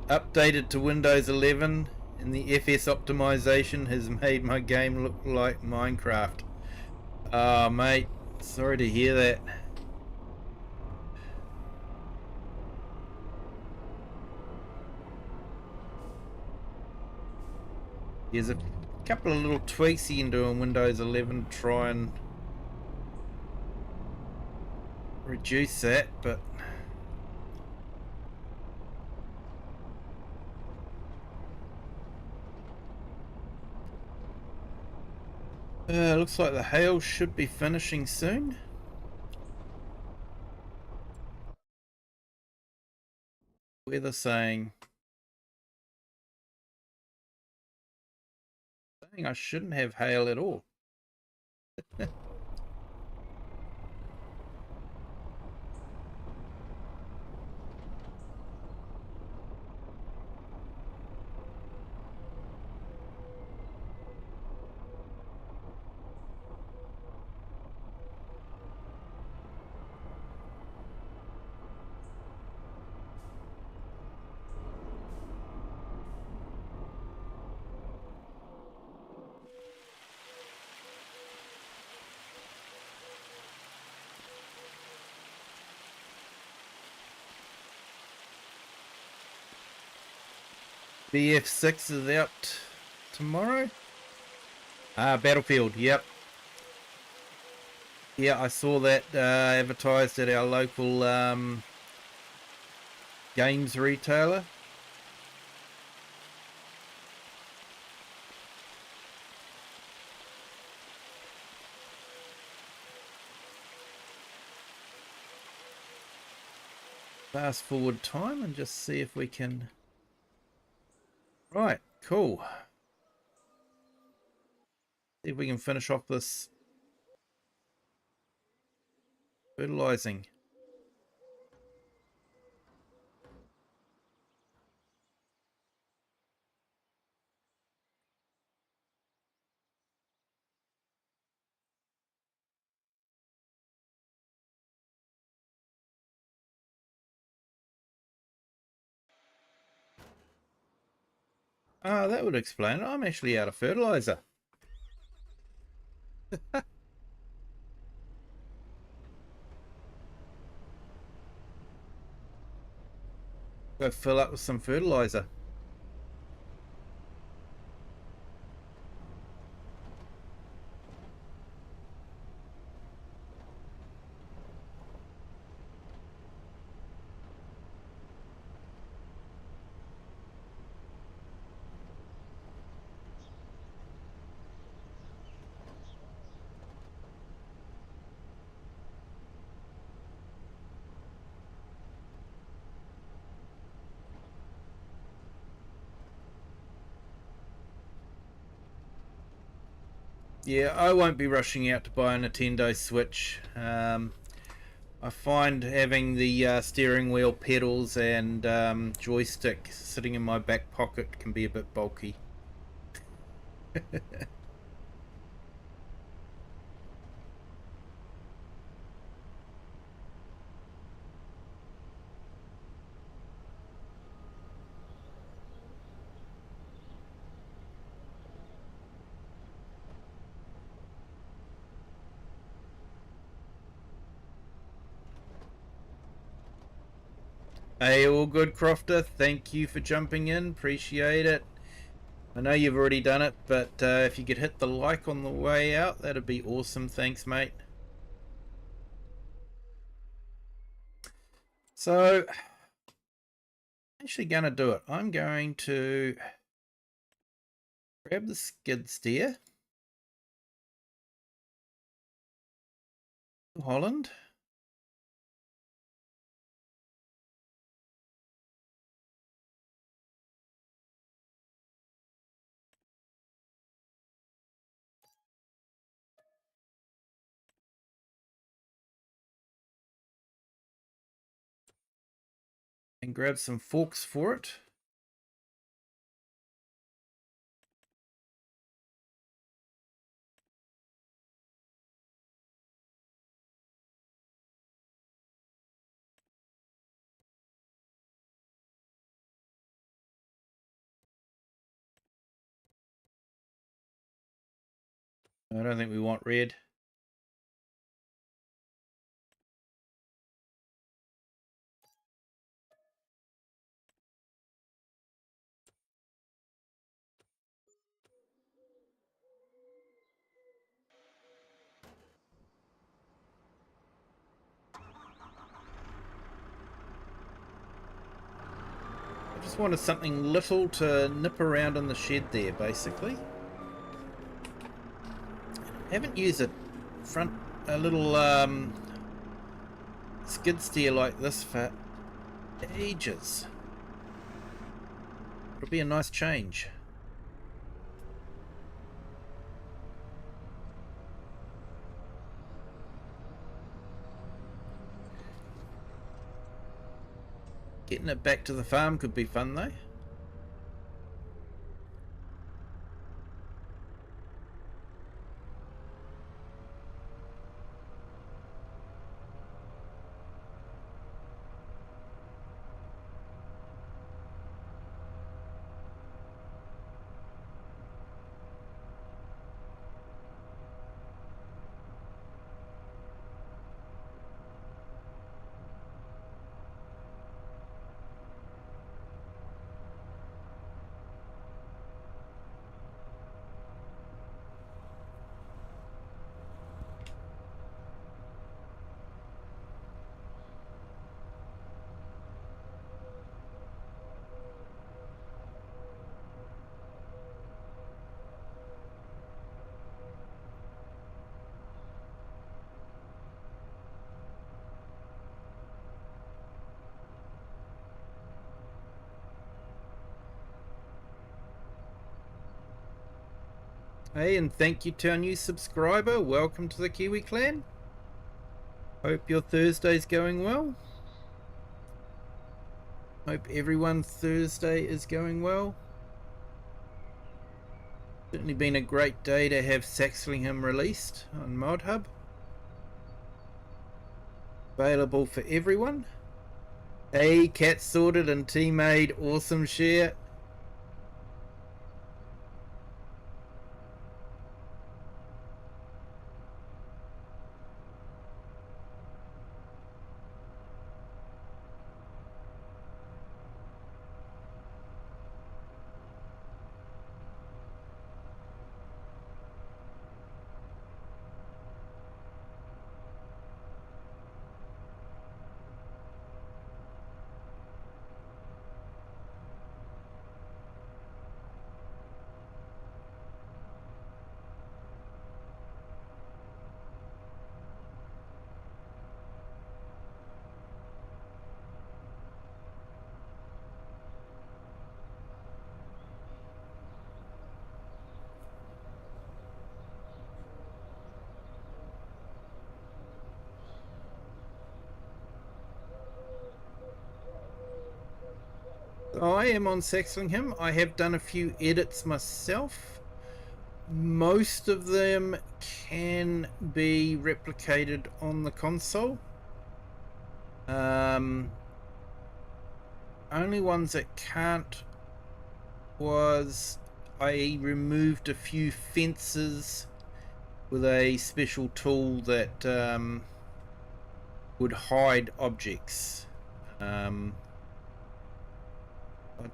Speaker 1: Updated to Windows 11 and the FS optimization has made my game look like Minecraft. Oh mate, sorry to hear that. There's a couple of little tweaks you can do on Windows 11 to try and reduce that, but looks like the hail should be finishing soon. Weather saying I shouldn't have hail at all. BF6 is out tomorrow. Battlefield, yep. Yeah, I saw that advertised at our local games retailer. Fast forward time and just see if we can... Right, cool. See if we can finish off this fertilizing. Ah, that would explain it. I'm actually out of fertilizer. Go fill up with some fertilizer. Yeah, I won't be rushing out to buy a Nintendo Switch. I find having the steering wheel pedals and joystick sitting in my back pocket can be a bit bulky. Hey, all good, Crofter. Thank you for jumping in. Appreciate it. I know you've already done it, but if you could hit the like on the way out, that'd be awesome. Thanks, mate. So, I'm actually going to do it. I'm going to grab the skid steer. Holland. And grab some forks for it. I don't think we want red. I just wanted something little to nip around in the shed there, basically. I haven't used a little skid steer like this for ages. It'll be a nice change. Getting it back to the farm could be fun though. Hey, and thank you to our new subscriber. Welcome to the Kiwi clan. Hope your Thursday's going well. Hope everyone's Thursday is going well. Certainly been a great day to have Saxlingham released on Mod Hub. Available for everyone. Hey, cat sorted and tea made. Awesome share. I am on Saxlingham. I have done a few edits myself. Most of them can be replicated on the console. Only ones that can't was I removed a few fences with a special tool that would hide objects. I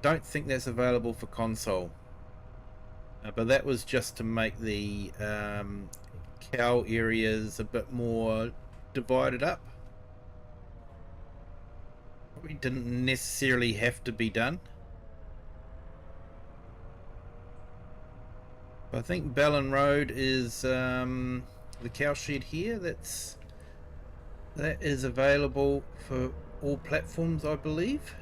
Speaker 1: don't think that's available for console, but that was just to make the cow areas a bit more divided up. Probably didn't necessarily have to be done. I think Ballon Road is the cow shed here. That is available for all platforms, I believe.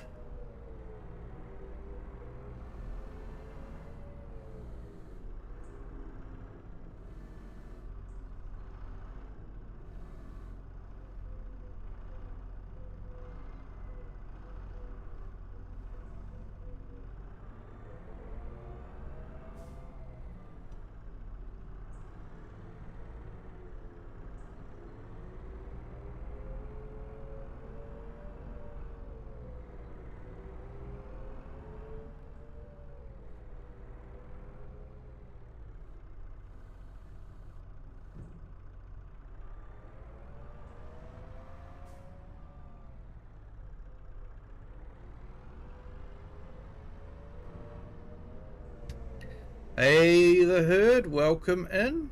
Speaker 1: Hey, the herd, welcome in.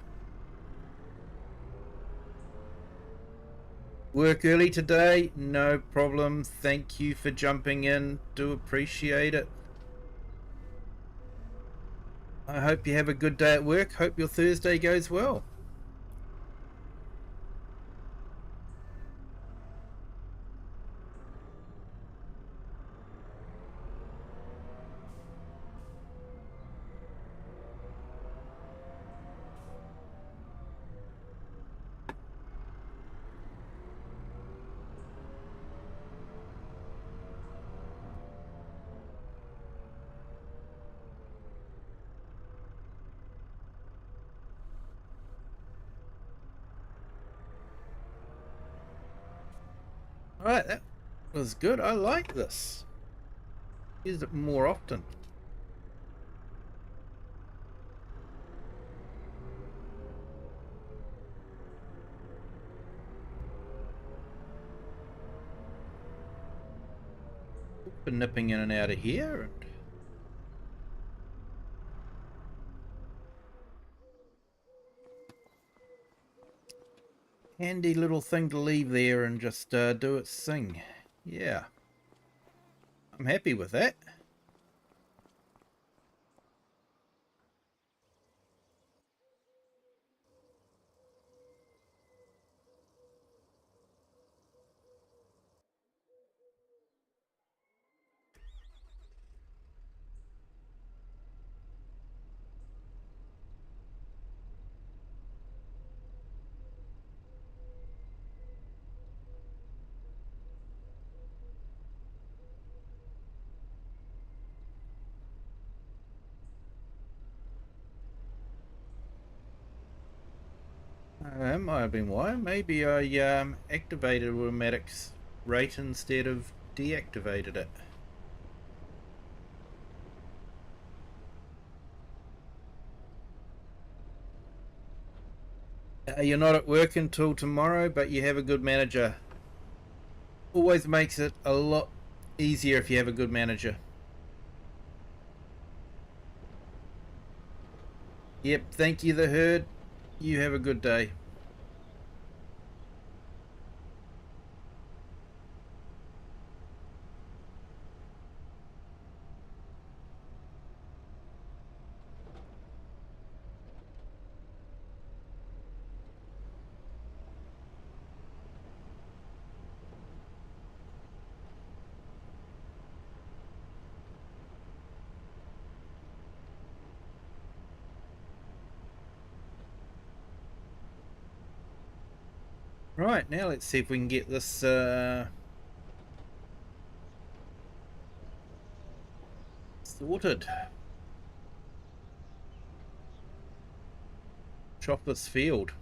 Speaker 1: Work early today? No problem. Thank you for jumping in. Do appreciate it. I hope you have a good day at work. Hope your Thursday goes well. Alright, that was good. I like this. Use it more often. Been nipping in and out of here. And handy little thing to leave there and just do its thing. Yeah. I'm happy with that. That might have been why. Maybe I activated automatic's rate instead of deactivated it. You're not at work until tomorrow, but you have a good manager. Always makes it a lot easier if you have a good manager. Yep, thank you, the herd. You have a good day. Right, now let's see if we can get this Sorted. Chop this field.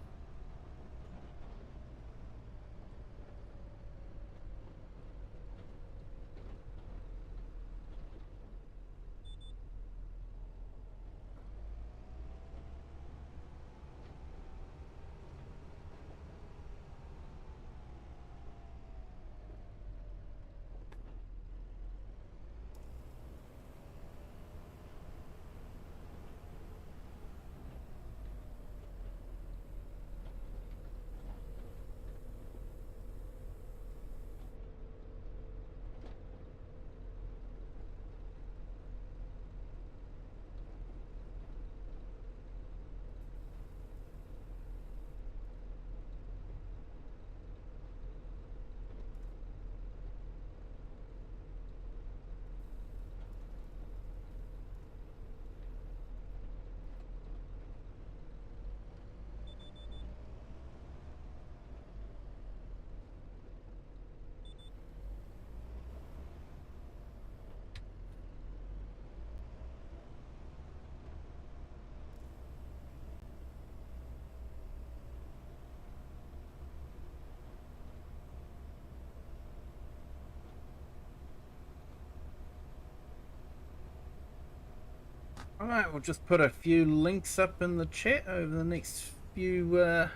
Speaker 1: Alright, we'll just put a few links up in the chat over the next few ups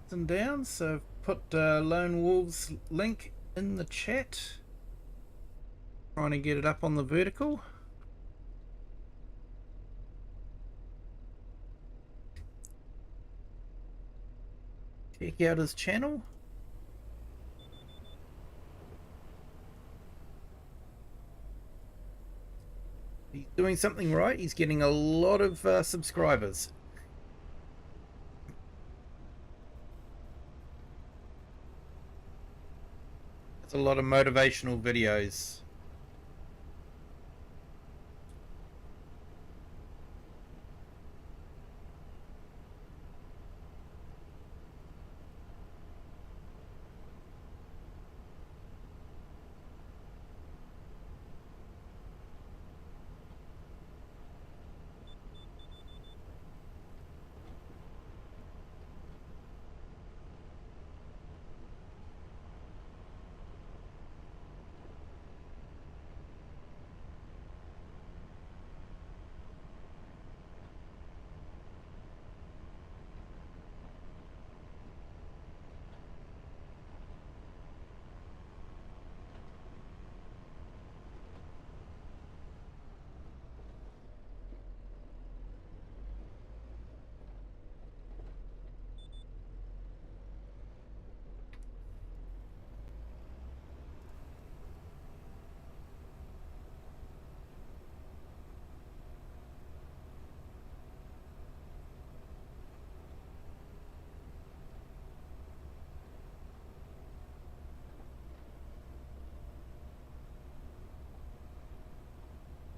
Speaker 1: and downs. So put Lone Wolves link in the chat. Trying to get it up on the vertical. Check out his channel. He's doing something right. He's getting a lot of subscribers. It's a lot of motivational videos.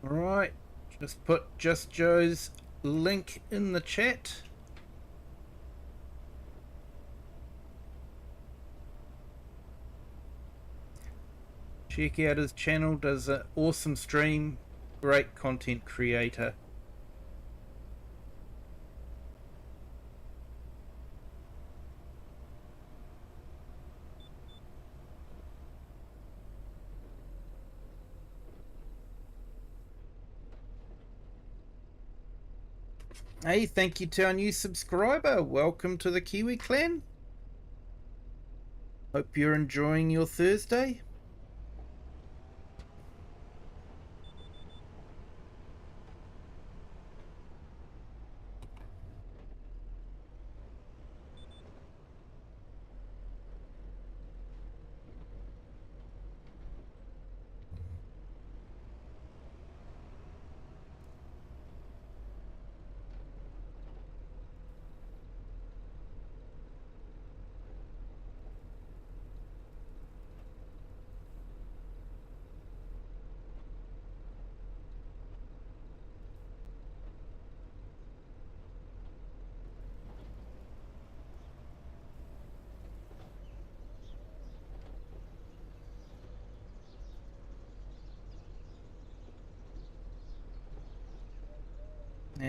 Speaker 1: Alright, just put Just Joe's link in the chat. Check out his channel, does an awesome stream, great content creator. Hey, thank you to our new subscriber. Welcome to the Kiwi clan. Hope you're enjoying your Thursday.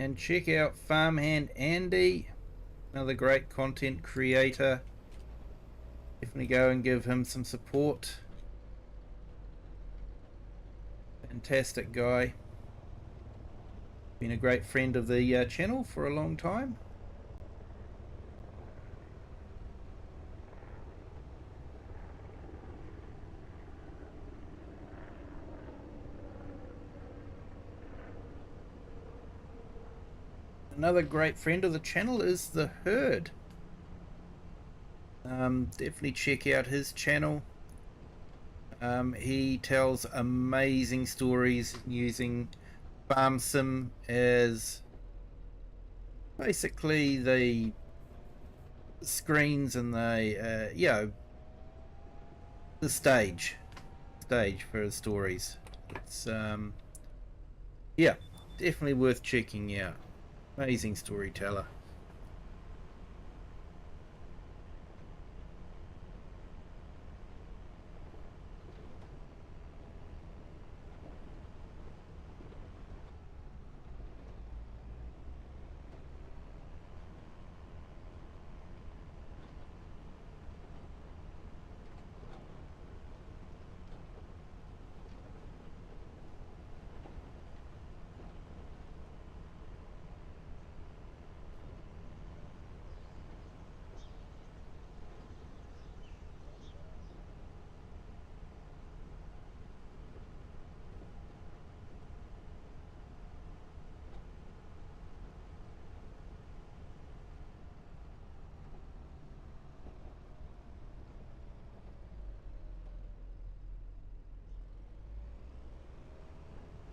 Speaker 1: And check out Farmhand Andy, another great content creator. Definitely go and give him some support. Fantastic guy. Been a great friend of the channel for a long time. Another great friend of the channel is the Herd. Definitely check out his channel. He tells amazing stories using Farm Sim as basically the screens and the the stage for his stories. It's yeah, definitely worth checking out. Amazing storyteller.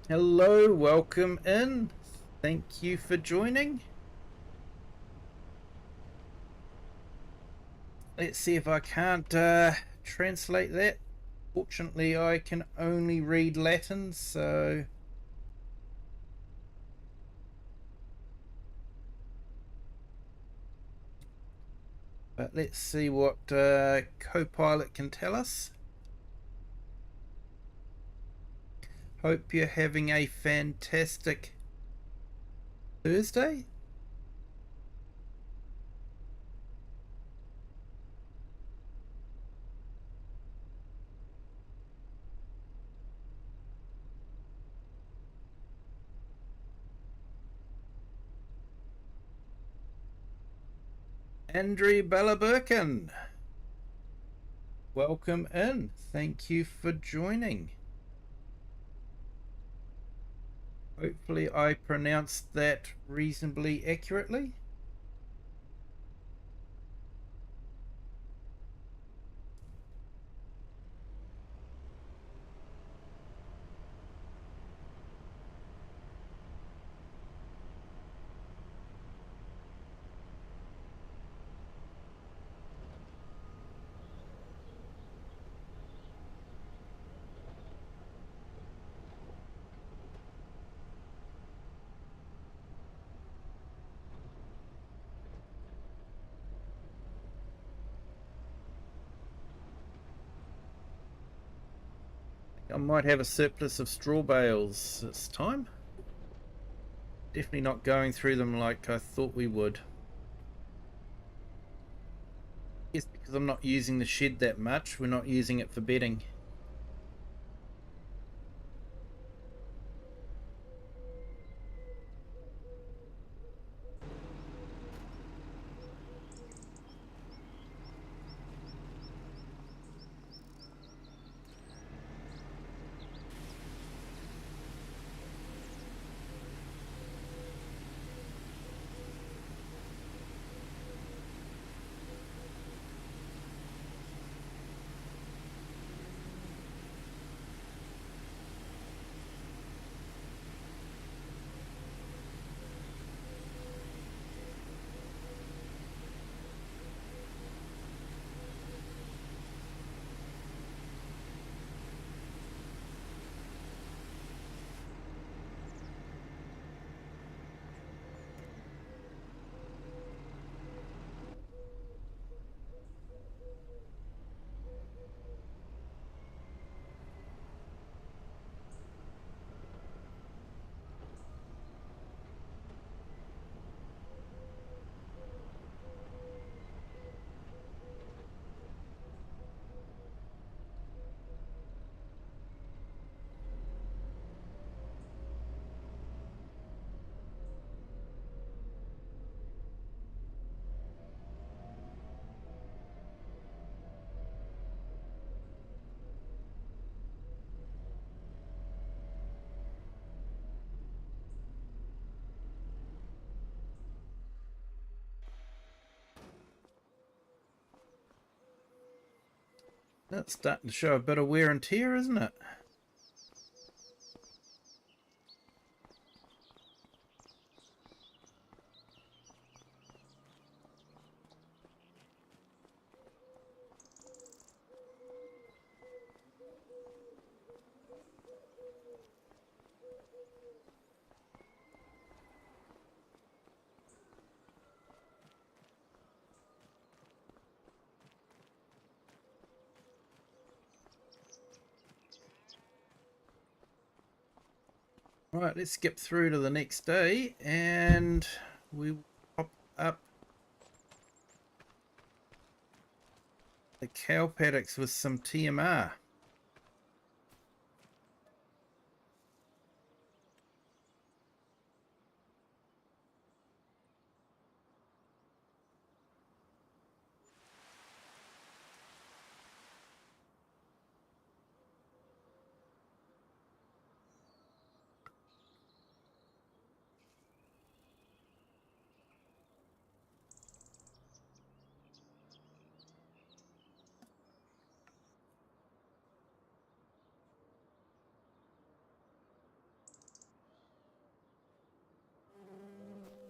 Speaker 1: Hello, welcome in. Thank you for joining. Let's see if I can't translate that. Fortunately, I can only read Latin, so... But let's see what Copilot can tell us. Hope you're having a fantastic Thursday. Andrew Balaburkin, welcome in. Thank you for joining. Hopefully I pronounced that reasonably accurately. I might have a surplus of straw bales this time. Definitely not going through them like I thought we would. Yes, because I'm not using the shed that much. We're not using it for bedding. That's starting to show a bit of wear and tear, isn't it? Right, let's skip through to the next day and we will pop up the cow paddocks with some TMR.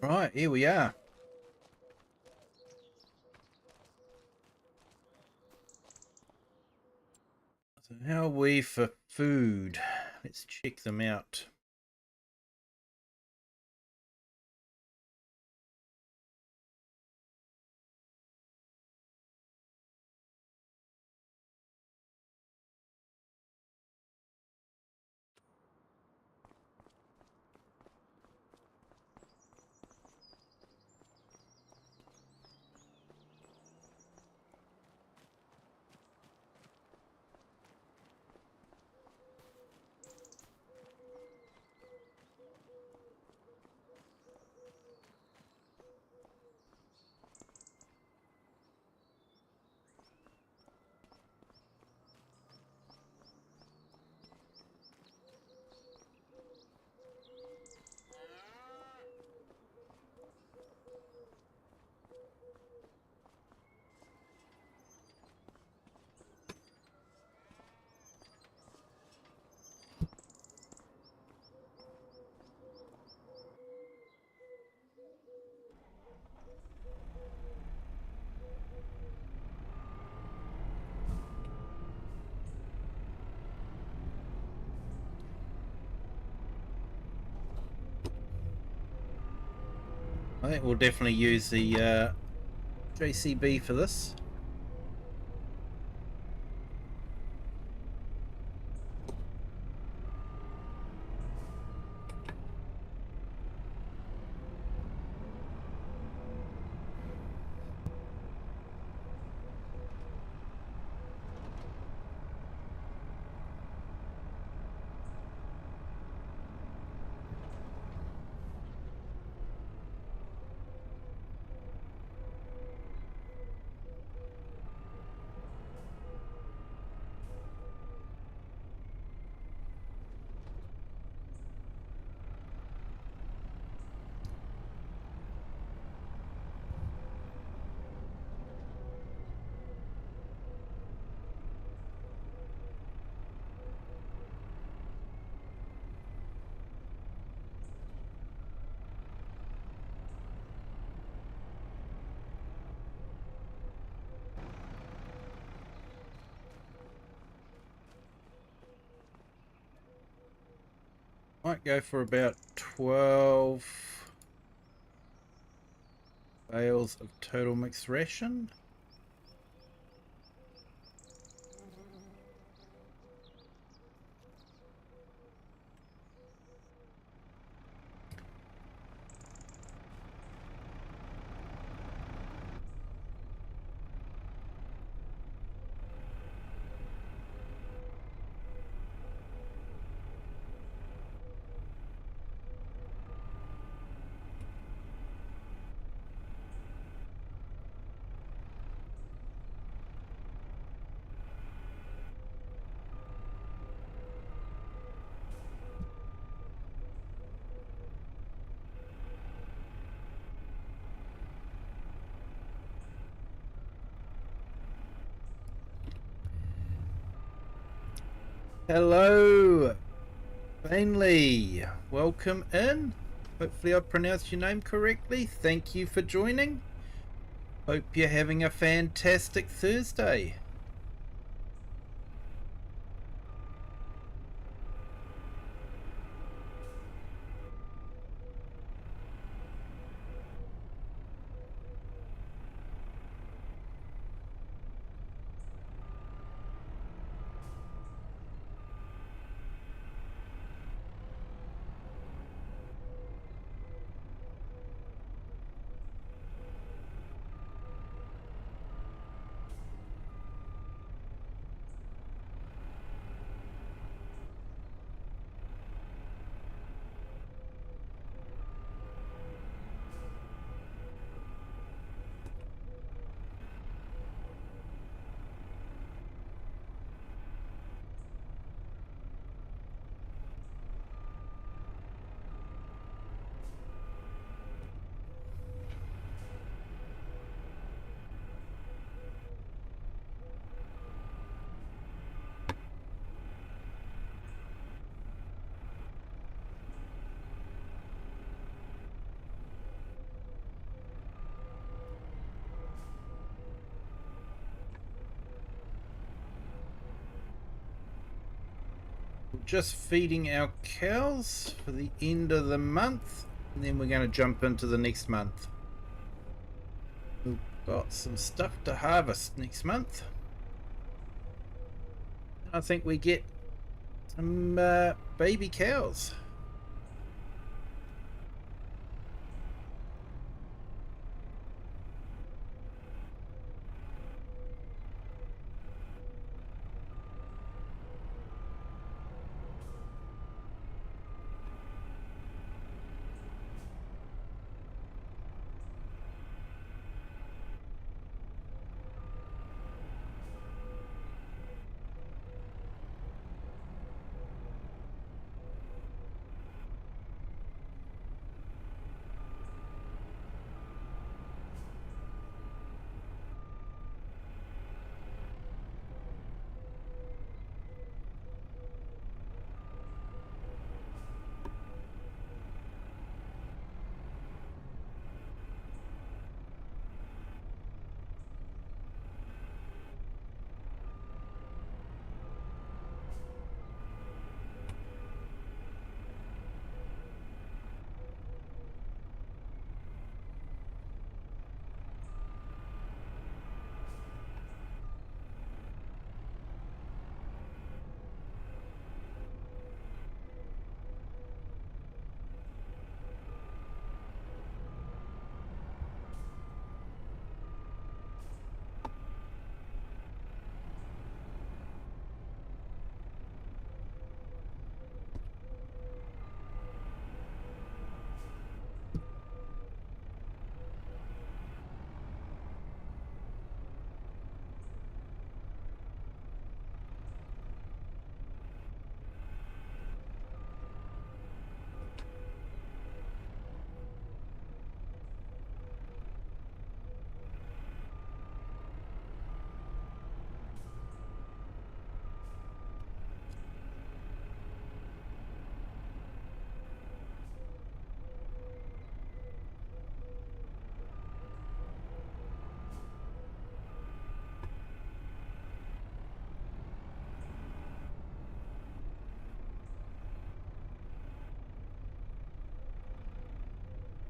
Speaker 1: Right, here we are. So how are we for food? Let's check them out. I think we'll definitely use the JCB for this. Might go for about 12 bales of total mixed ration. Hello, Bainley. Welcome in. Hopefully I pronounced your name correctly. Thank you for joining. Hope you're having a fantastic Thursday. Just feeding our cows for the end of the month, and then we're going to jump into the next month. We've got some stuff to harvest next month. I think we get some baby cows.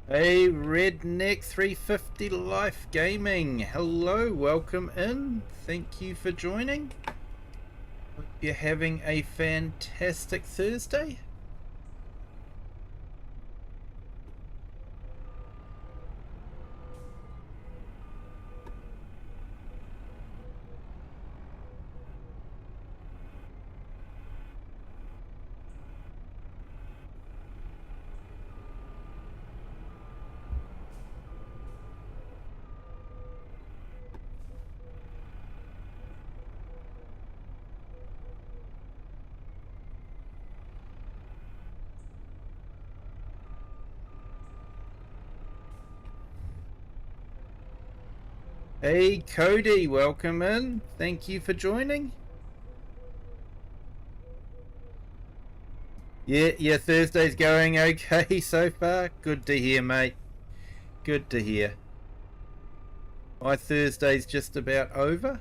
Speaker 1: Hey, Redneck 350 Life Gaming. Hello, welcome in. Thank you for joining. Hope you're having a fantastic Thursday. Hey Cody, welcome in. Thank you for joining. Yeah, Thursday's going okay so far. Good to hear, mate. Good to hear. My Thursday's just about over.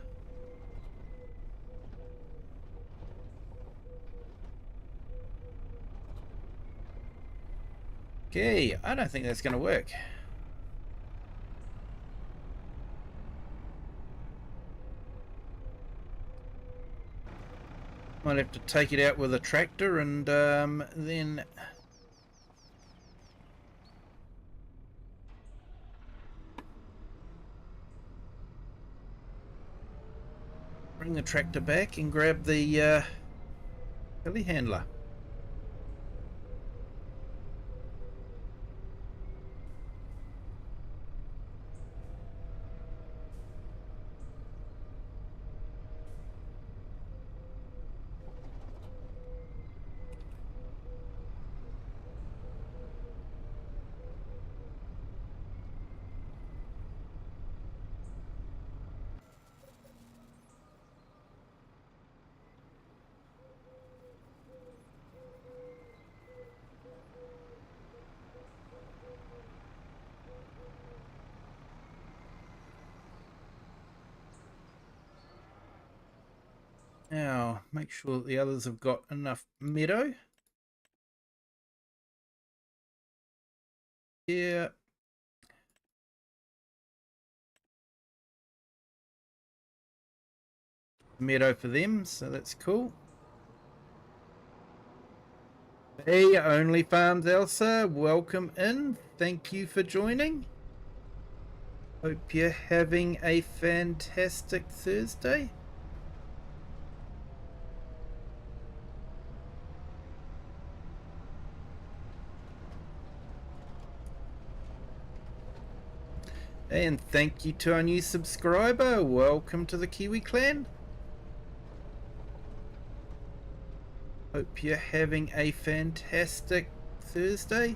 Speaker 1: Okay, I don't think that's going to work. Might have to take it out with a tractor and then bring the tractor back and grab the telehandler. Now, make sure that the others have got enough meadow. Yeah. Meadow for them, so that's cool. Hey, Only Farms Elsa, welcome in. Thank you for joining. Hope you're having a fantastic Thursday. And thank you to our new subscriber. Welcome to the Kiwi clan. Hope you're having a fantastic Thursday.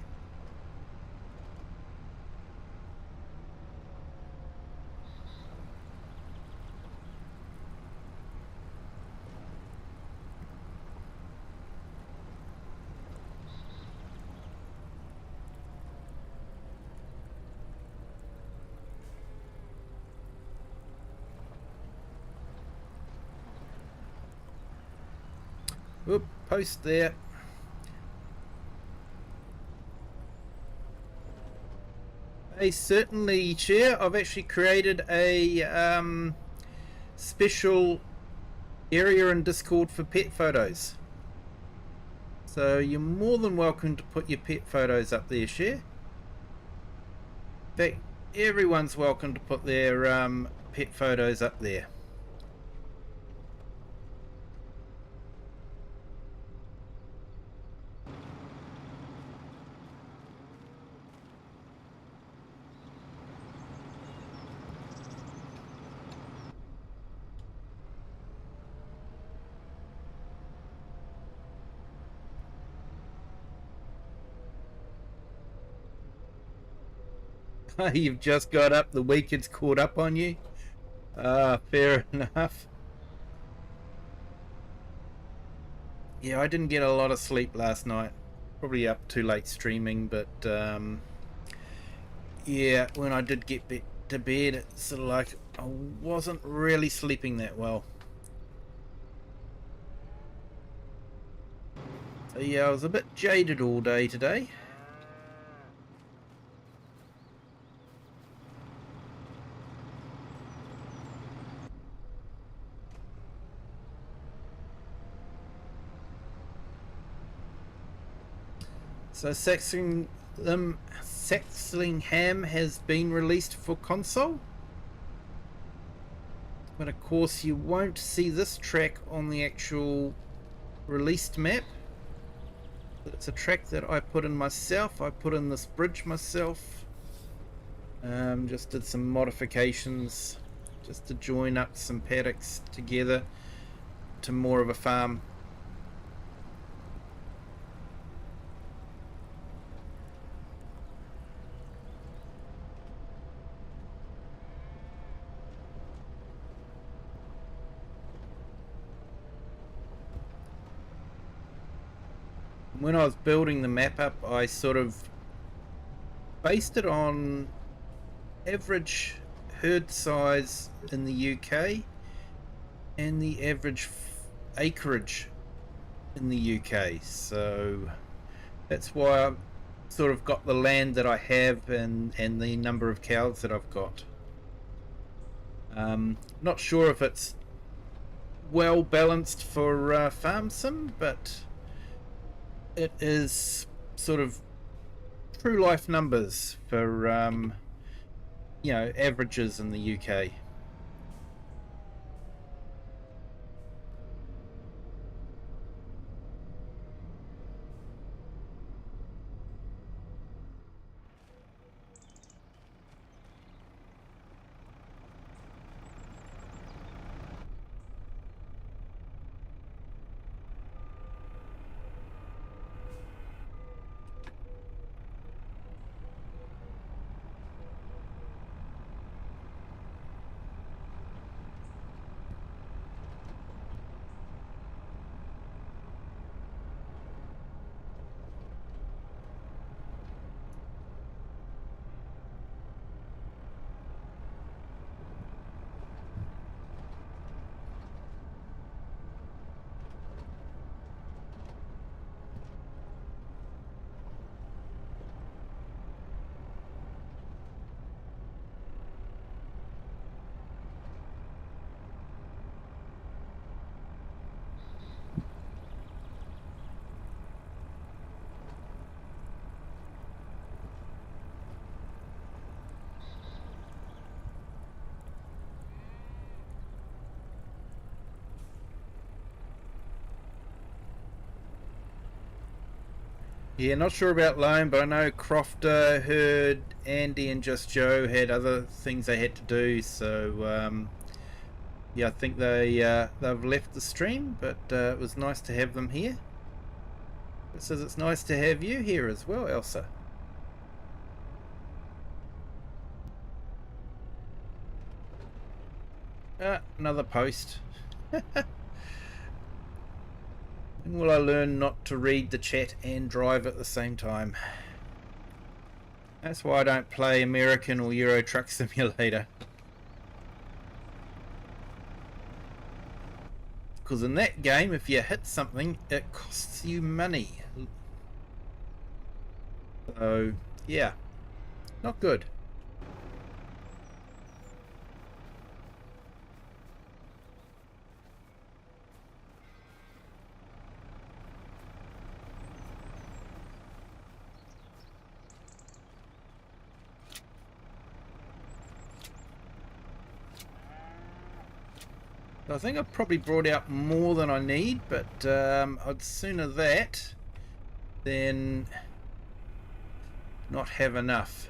Speaker 1: Oop, post there. Hey, certainly, Chair. I've actually created a special area in Discord for pet photos. So you're more than welcome to put your pet photos up there, Chair. In fact, everyone's welcome to put their pet photos up there. You've just got up, the weekend's caught up on you. Fair enough. Yeah, I didn't get a lot of sleep last night. Probably up too late streaming, but yeah, when I did get to bed, it's sort of like I wasn't really sleeping that well. So yeah, I was a bit jaded all day today. So Saxlingham has been released for console. But of course you won't see this track on the actual released map. It's a track that I put in myself. I put in this bridge myself. Just did some modifications just to join up some paddocks together to more of a farm. When I was building the map up, I sort of based it on average herd size in the UK and the average acreage in the UK. So that's why I've sort of got the land that I have and the number of cows that I've got. Not sure if it's well balanced for farm sim, but it is sort of true life numbers for averages in the UK. Yeah, not sure about Lone, but I know Crofter, Herd, Andy, and Just Joe had other things they had to do. So yeah, I think they've left the stream, but it was nice to have them here. It says it's nice to have you here as well, Elsa. Another post. When will I learn not to read the chat and drive at the same time? That's why I don't play American or Euro Truck Simulator. Because in that game, if you hit something, it costs you money. So, yeah, not good. I think I've probably brought out more than I need, but I'd sooner that than not have enough.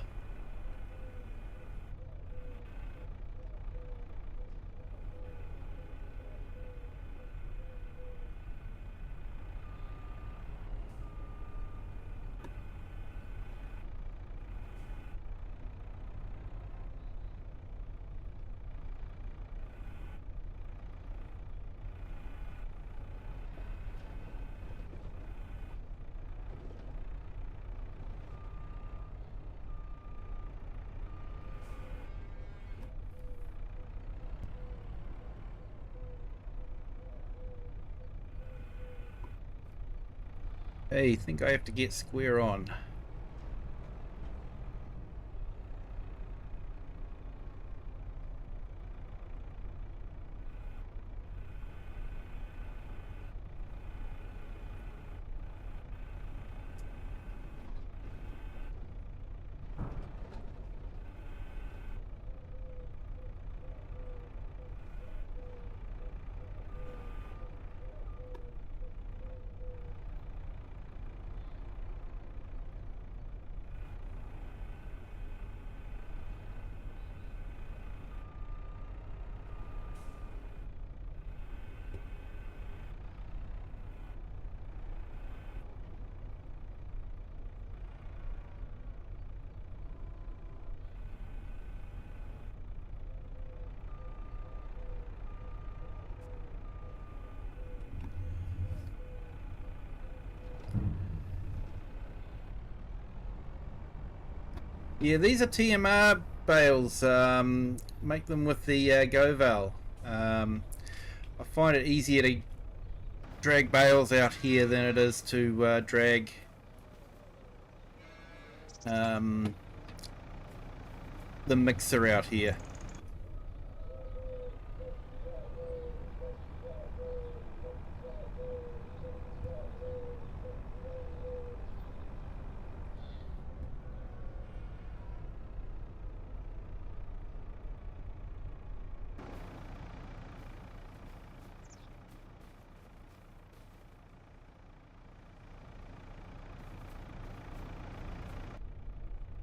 Speaker 1: Hey, think I have to get square on. Yeah, these are TMR bales. Make them with the GoVal. I find it easier to drag bales out here than it is to drag the mixer out here.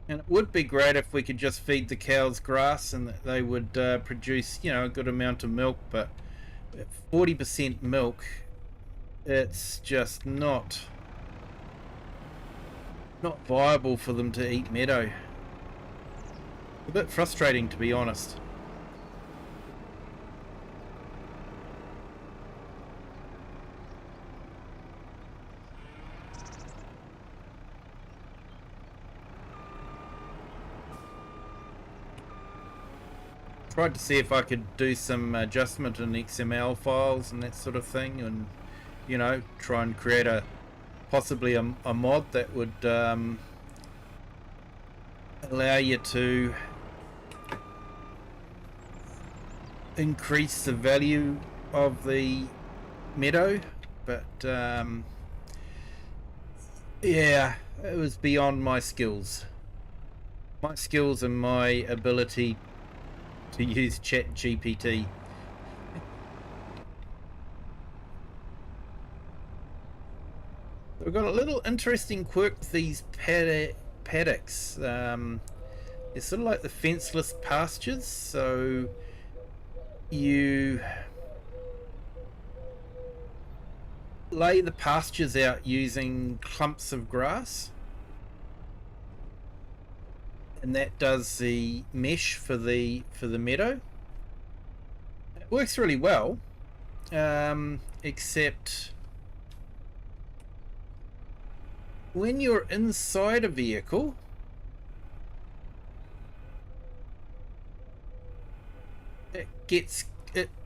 Speaker 1: And it would be great if we could just feed the cows grass and that they would produce, you know, a good amount of milk. But at 40% milk, it's just not viable for them to eat meadow. A bit frustrating, to be honest. Tried to see if I could do some adjustment in XML files and that sort of thing, and you know, try and create possibly a mod that would allow you to increase the value of the meadow, but yeah, it was beyond my skills and my ability to use Chat GPT. We've got a little interesting quirk with these paddocks. It's sort of like the fenceless pastures, so you lay the pastures out using clumps of grass, and that does the mesh for the meadow. It works really well, except when you're inside a vehicle,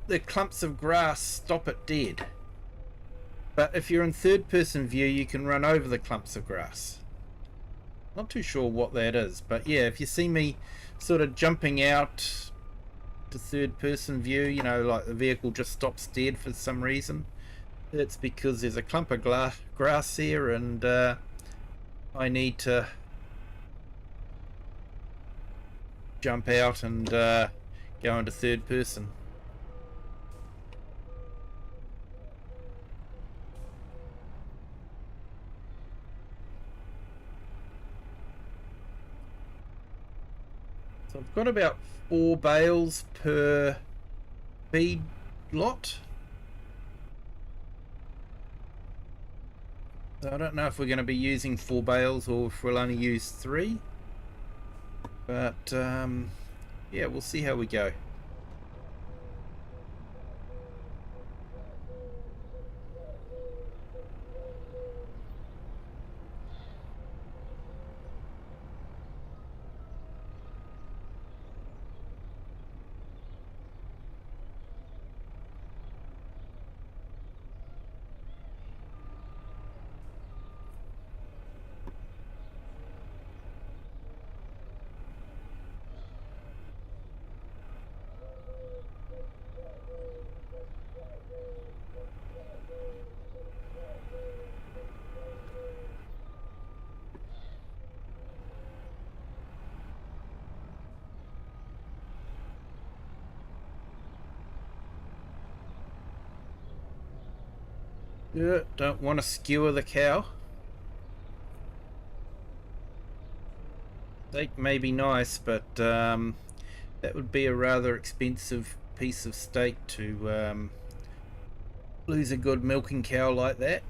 Speaker 1: the clumps of grass stop it dead. But if you're in third person view, you can run over the clumps of grass. Not too sure what that is, but yeah, if you see me sort of jumping out to third person view, you know, like the vehicle just stops dead for some reason, it's because there's a clump of grass there, and I need to jump out and go into third person. So I've got about 4 bales per feed lot. So I don't know if we're going to be using 4 bales or if we'll only use 3. But yeah, we'll see how we go. Yeah, don't want to skewer the cow. Steak may be nice, but that would be a rather expensive piece of steak to lose a good milking cow like that.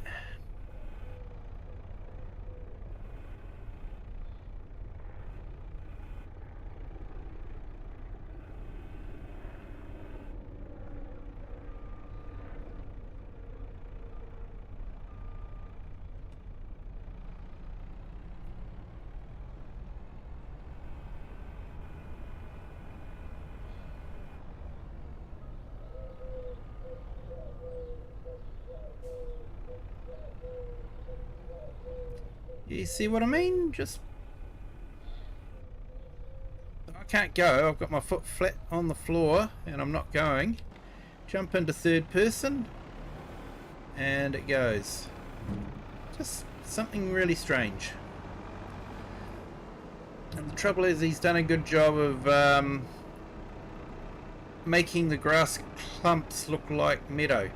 Speaker 1: You see what I mean? Just... I can't go. I've got my foot flat on the floor and I'm not going. Jump into third person and it goes. Just something really strange. And the trouble is he's done a good job of making the grass clumps look like meadow.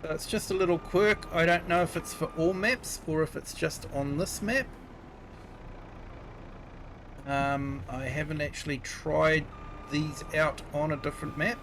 Speaker 1: So it's just a little quirk. I don't know if it's for all maps or if it's just on this map. I haven't actually tried these out on a different map.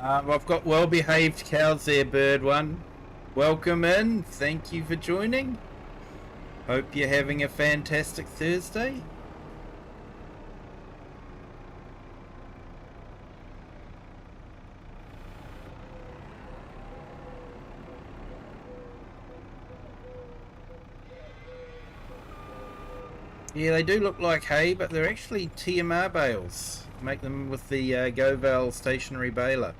Speaker 1: I've got well-behaved cows there, bird one. Welcome in. Thank you for joining. Hope you're having a fantastic Thursday. Yeah, they do look like hay, but they're actually TMR bales. Make them with the GoVal stationary baler.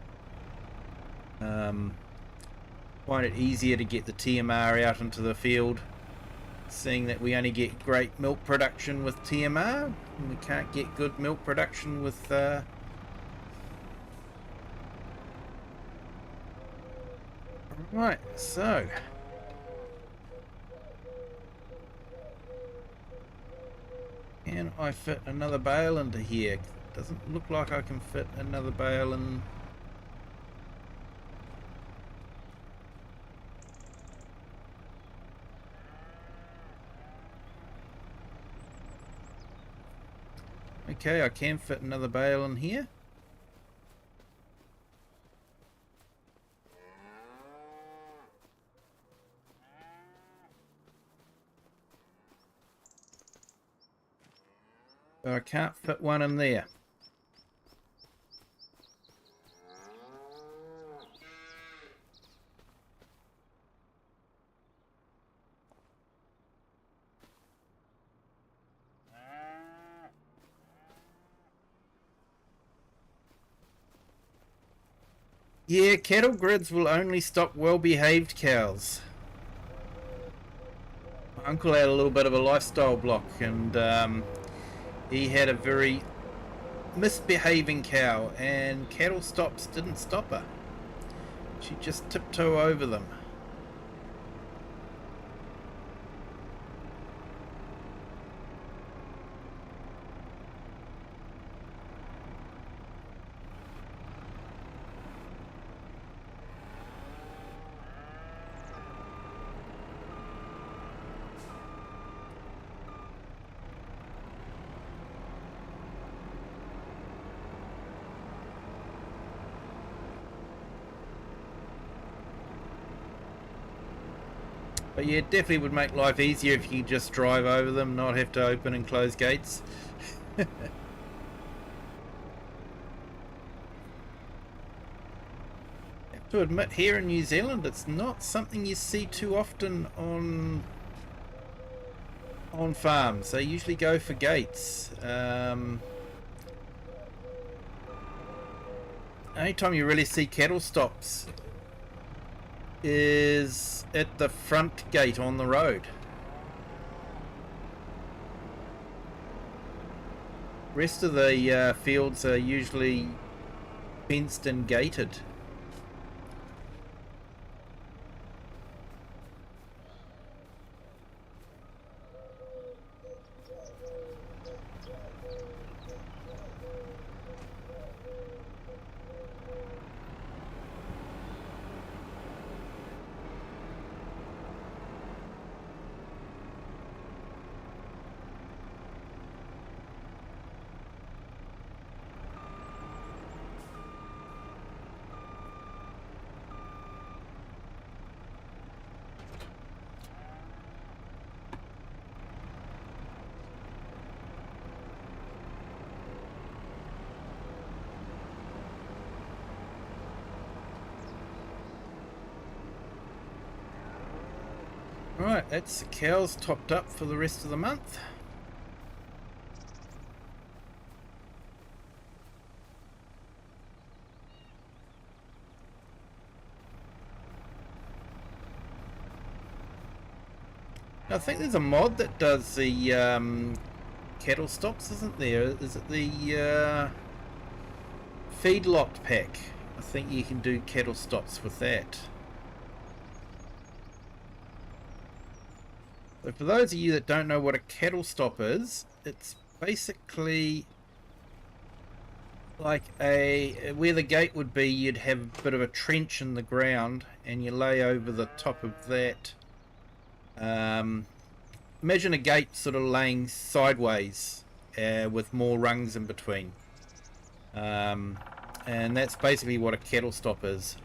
Speaker 1: Find it easier to get the TMR out into the field, seeing that we only get great milk production with TMR, and we can't get good milk production with Right, so can I fit another bale into here? Doesn't look like I can fit another bale in. Okay, I can fit another bale in here. But I can't fit one in there. Yeah, cattle grids will only stop well-behaved cows. My uncle had a little bit of a lifestyle block, and he had a very misbehaving cow, and cattle stops didn't stop her. She'd just tiptoe over them. But yeah, it definitely would make life easier if you could just drive over them, not have to open and close gates. Have to admit, here in New Zealand, it's not something you see too often on farms. They usually go for gates. Only time you really see cattle stops is at the front gate on the road. Rest of the fields are usually fenced and gated. Right, that's the cows topped up for the rest of the month. I think there's a mod that does the cattle stops, isn't there? Is it the feedlot pack? I think you can do cattle stops with that. So for those of you that don't know what a cattle stop is, it's basically like where the gate would be, you'd have a bit of a trench in the ground and you lay over the top of that. Imagine a gate sort of laying sideways with more rungs in between. And that's basically what a cattle stop is.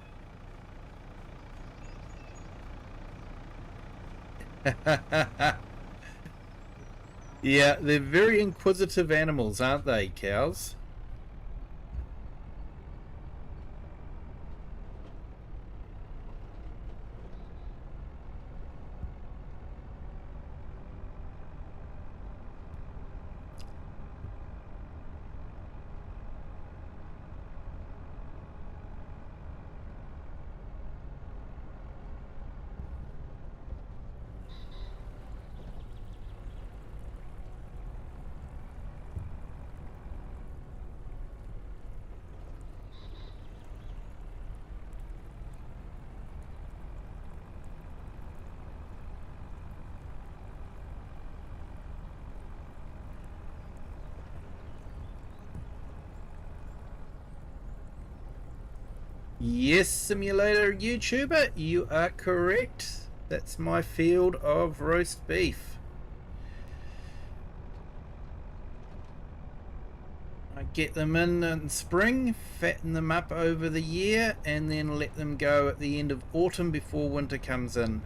Speaker 1: Yeah, they're very inquisitive animals, aren't they, cows? Yes, simulator YouTuber, you are correct. That's my field of roast beef. I get them in spring, fatten them up over the year, and then let them go at the end of autumn before winter comes in.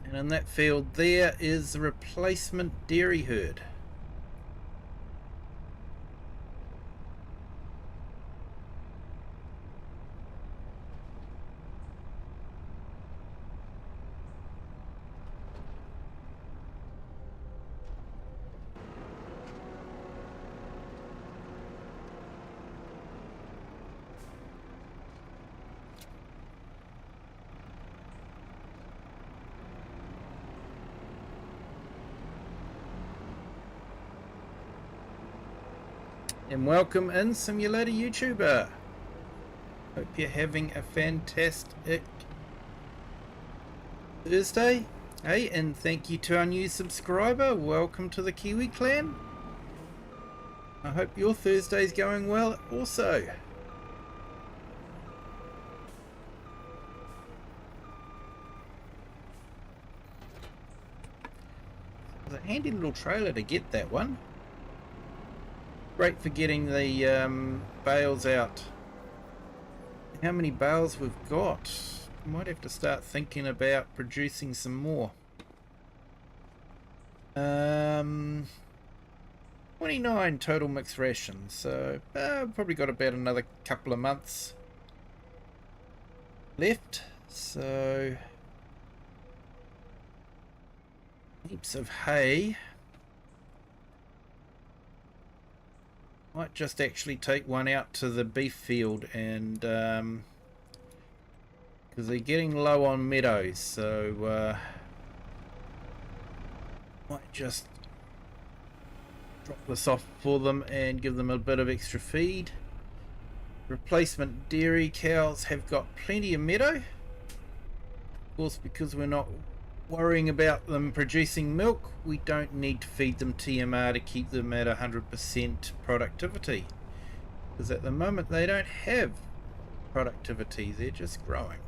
Speaker 1: And in that field there is the replacement dairy herd. And welcome in, simulator YouTuber. Hope you're having a fantastic Thursday. Hey, and thank you to our new subscriber. Welcome to the Kiwi clan. I hope your Thursday's going well also. It's a handy little trailer to get that one. Great for getting the bales out. How many bales we've got? Might have to start thinking about producing some more. 29 total mixed rations, so probably got about another couple of months left. So heaps of hay. Might just actually take one out to the beef field, and because they're getting low on meadows, so might just drop this off for them and give them a bit of extra feed. Replacement dairy cows have got plenty of meadow, of course, because we're not worrying about them producing milk. We don't need to feed them TMR to keep them at 100% productivity, because at the moment they don't have productivity, they're just growing.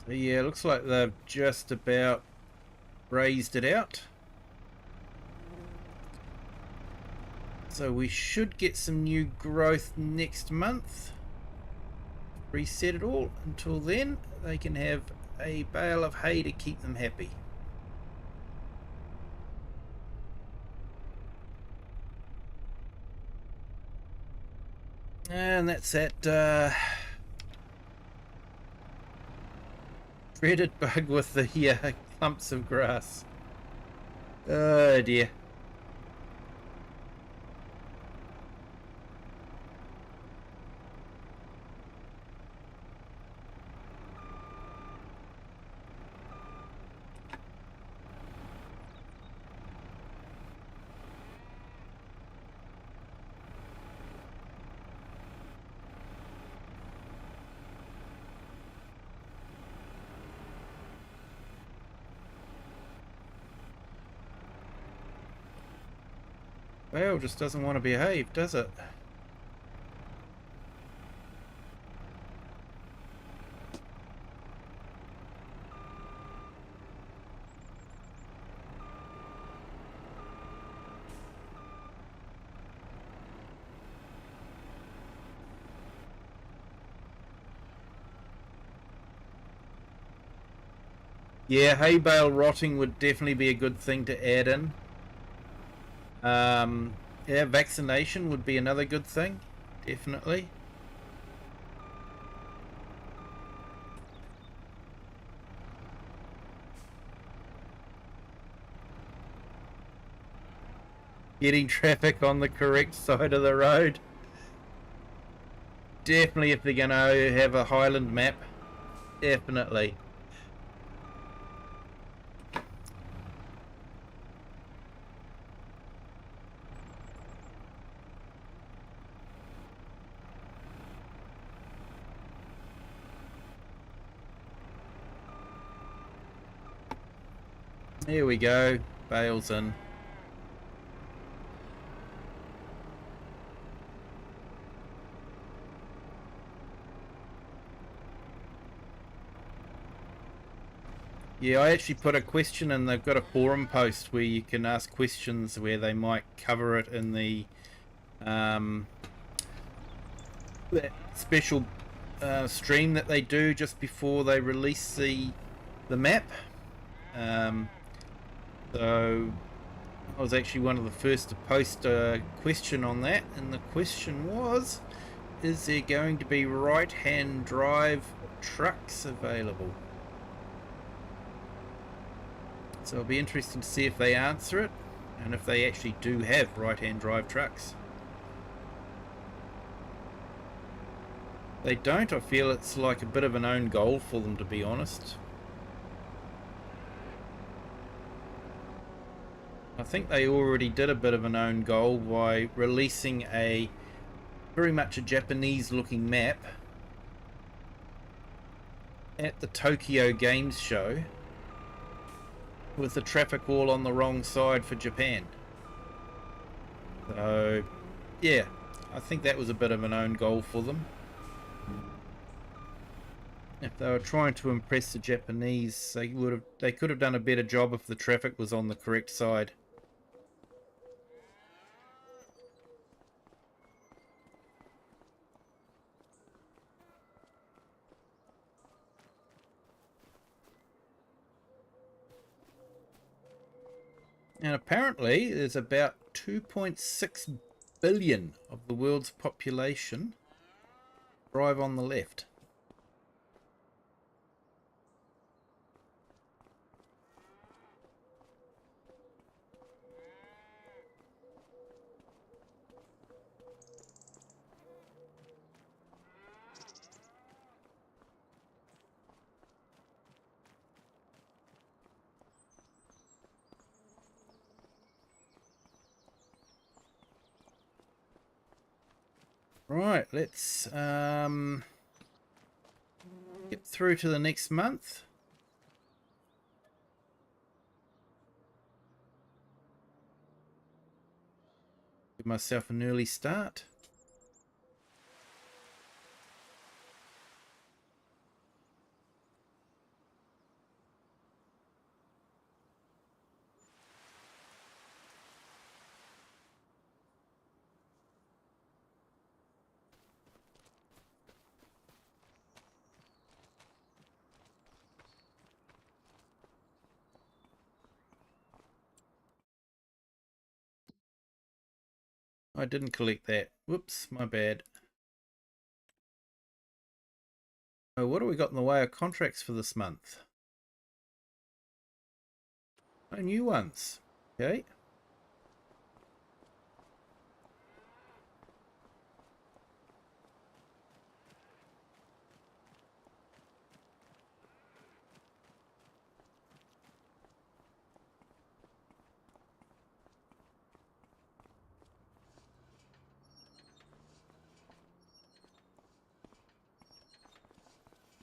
Speaker 1: Yeah, looks like they've just about raised it out. So we should get some new growth next month. Reset it all. Until then, they can have a bale of hay to keep them happy. And that's that dreaded bug with the clumps of grass. Oh dear. Well, just doesn't want to behave, does it? Yeah, hay bale rotting would definitely be a good thing to add in. Yeah, vaccination would be another good thing, definitely. getting traffic on the correct side of the road. Definitely if they're going to have a Highland map. Definitely. Here we go. Bales in. Yeah, I actually put a question and they've got a forum post where you can ask questions where they might cover it in the that special stream that they do just before they release the map. So I was actually one of the first to post a question on that, and the question was, is there going to be right-hand drive trucks available? So it'll be interesting to see if they answer it, and if they actually do have right-hand drive trucks. They don't, I feel it's like a bit of an own goal for them, to be honest. I think they already did a bit of an own goal by releasing a very much a Japanese looking map at the Tokyo Games Show with the traffic all on the wrong side for Japan. So yeah, I think that was a bit of an own goal for them. If they were trying to impress the Japanese, they could have done a better job if the traffic was on the correct side. And apparently there's about 2.6 billion of the world's population drive on the left. Right, let's get through to the next month. Give myself an early start. I didn't collect that. Whoops, my bad. Oh, what do we got in the way of contracts for this month? No new ones. Okay.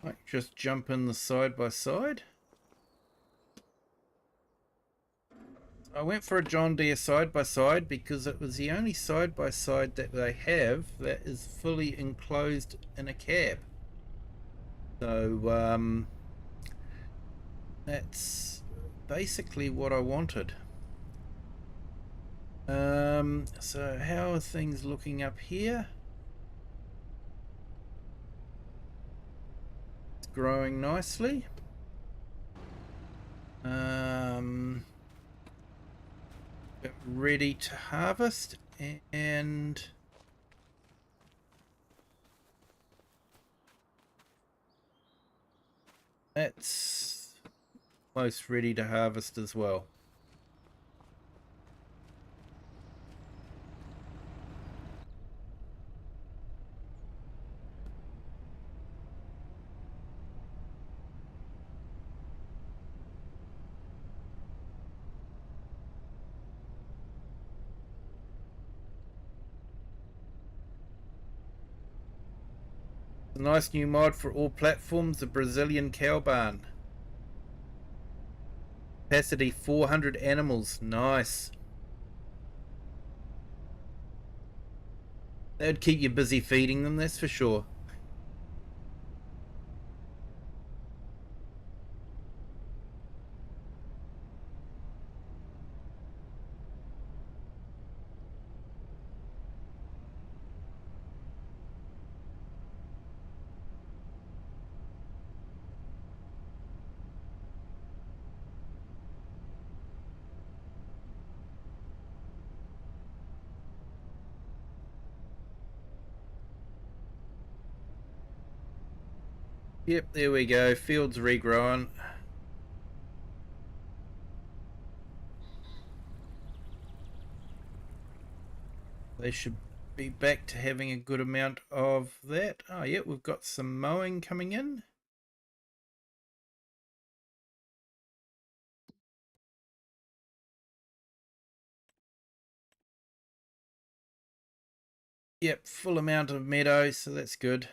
Speaker 1: Might just jump in the side by side. I went for a John Deere side by side because it was the only side by side that they have that is fully enclosed in a cab. So that's basically what I wanted. So how are things looking up here? It's growing nicely. Ready to harvest, and that's almost ready to harvest as well. A nice new mod for all platforms, the Brazilian cow barn. Capacity 400 animals. Nice. That'd keep you busy feeding them, that's for sure. Yep, there we go. Fields regrowing. They should be back to having a good amount of that. Oh, yeah, we've got some mowing coming in. Yep, full amount of meadow, so that's good.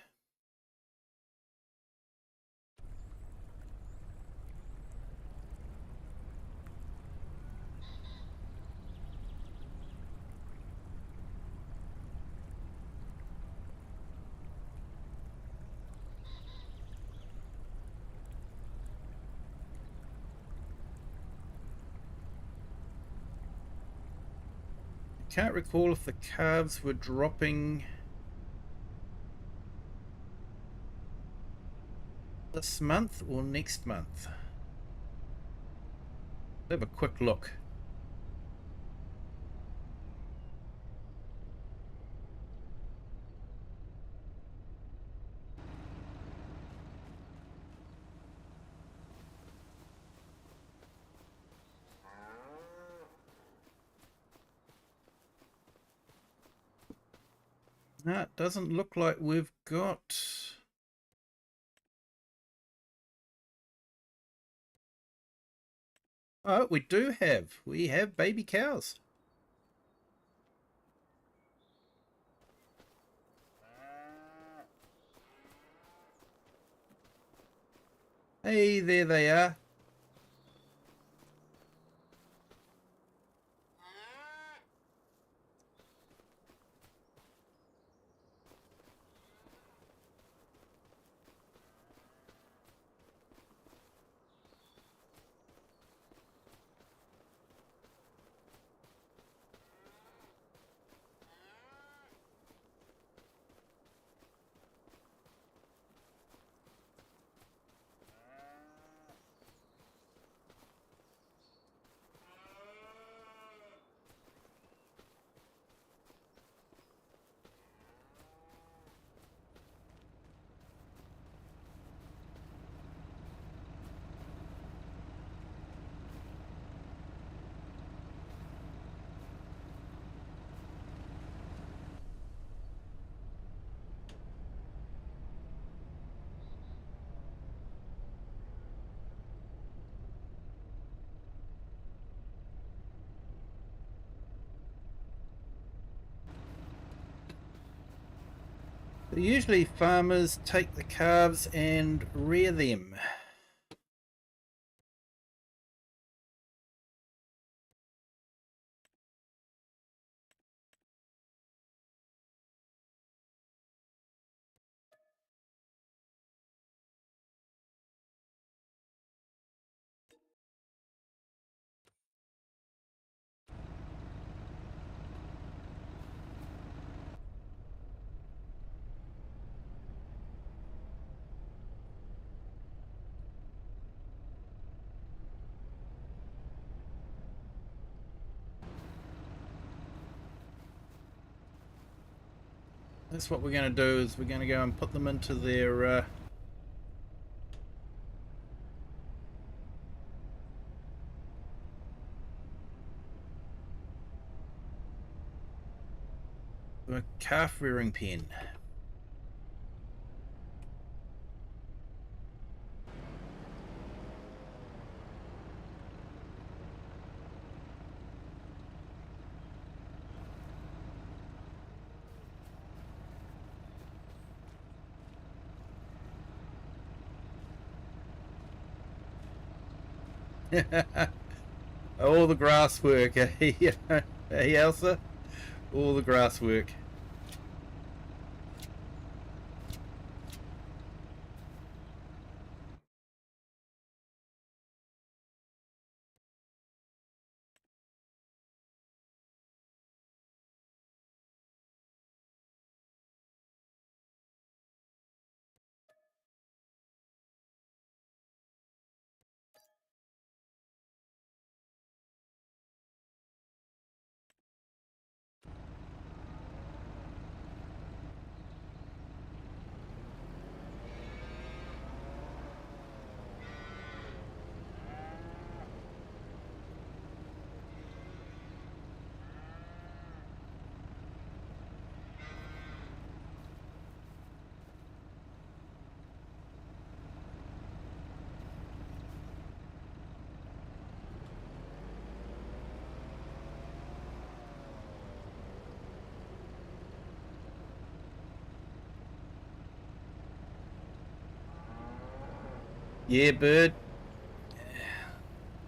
Speaker 1: Can't recall if the calves were dropping this month or next month. Let's have a quick look. No, it doesn't look like we've got... Oh, we do have. We have baby cows. Hey, there they are. Usually farmers take the calves and rear them. That's what we're going to do, is we're going to go and put them into their calf rearing pen. All the grass work, eh? Hey, Elsa? All the grass work. Yeah, bird.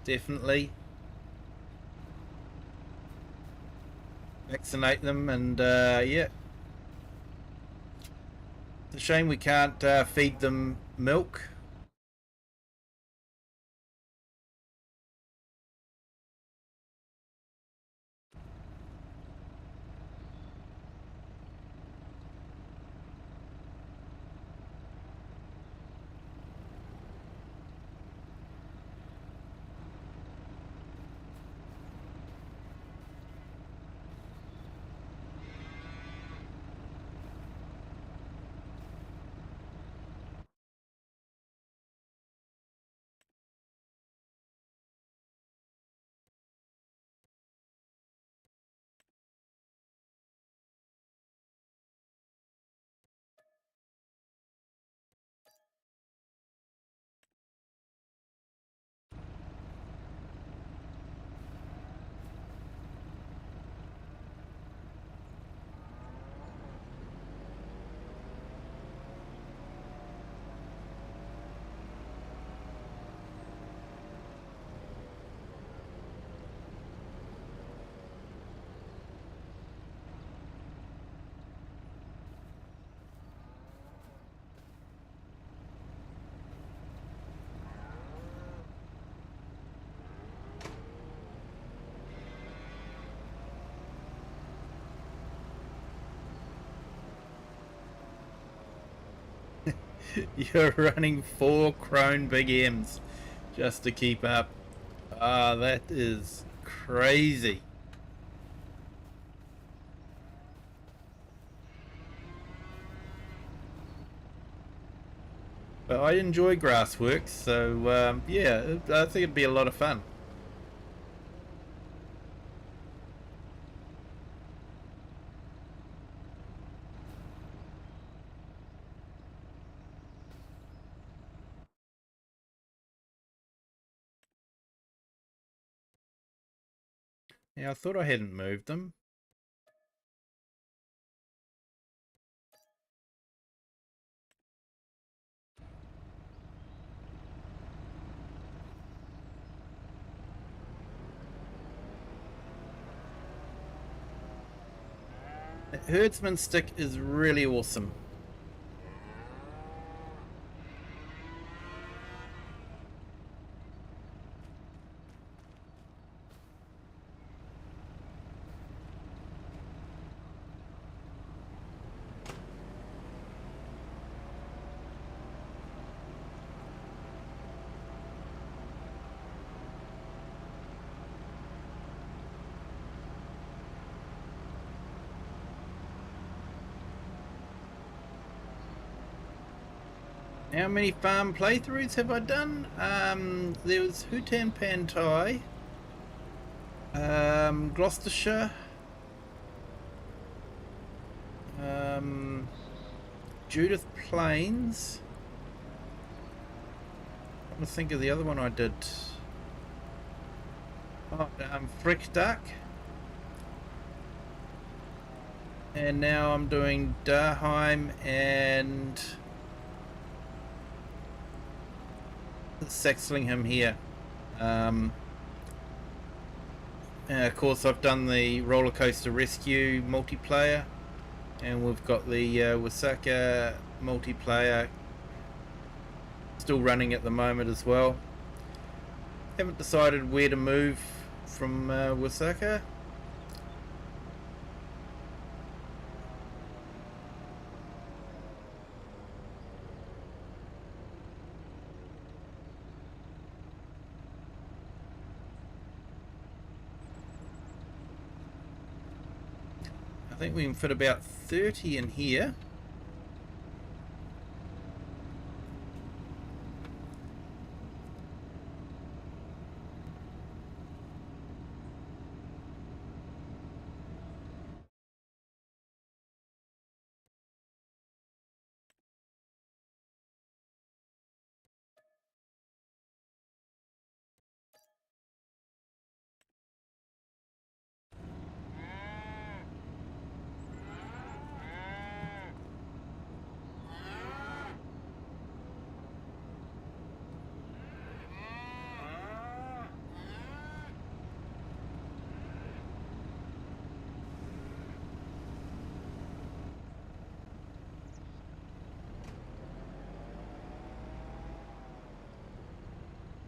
Speaker 1: Definitely. Vaccinate them and yeah. It's a shame we can't feed them milk. You're running 4 crone big M's just to keep up. Ah, that is crazy. But I enjoy grass work, so yeah, I think it'd be a lot of fun. Yeah, I thought I hadn't moved them. The herdsman stick is really awesome. How many farm playthroughs have I done? There was Hutan Pantai, Gloucestershire, Judith Plains. I'm trying to think of the other one I did. Oh, Frick Duck. And now I'm doing Darheim and Saxlingham here. Of course, I've done the roller coaster rescue multiplayer, and we've got the Wasaka multiplayer still running at the moment as well. Haven't decided where to move from Wasaka. I think we can fit about 30 in here.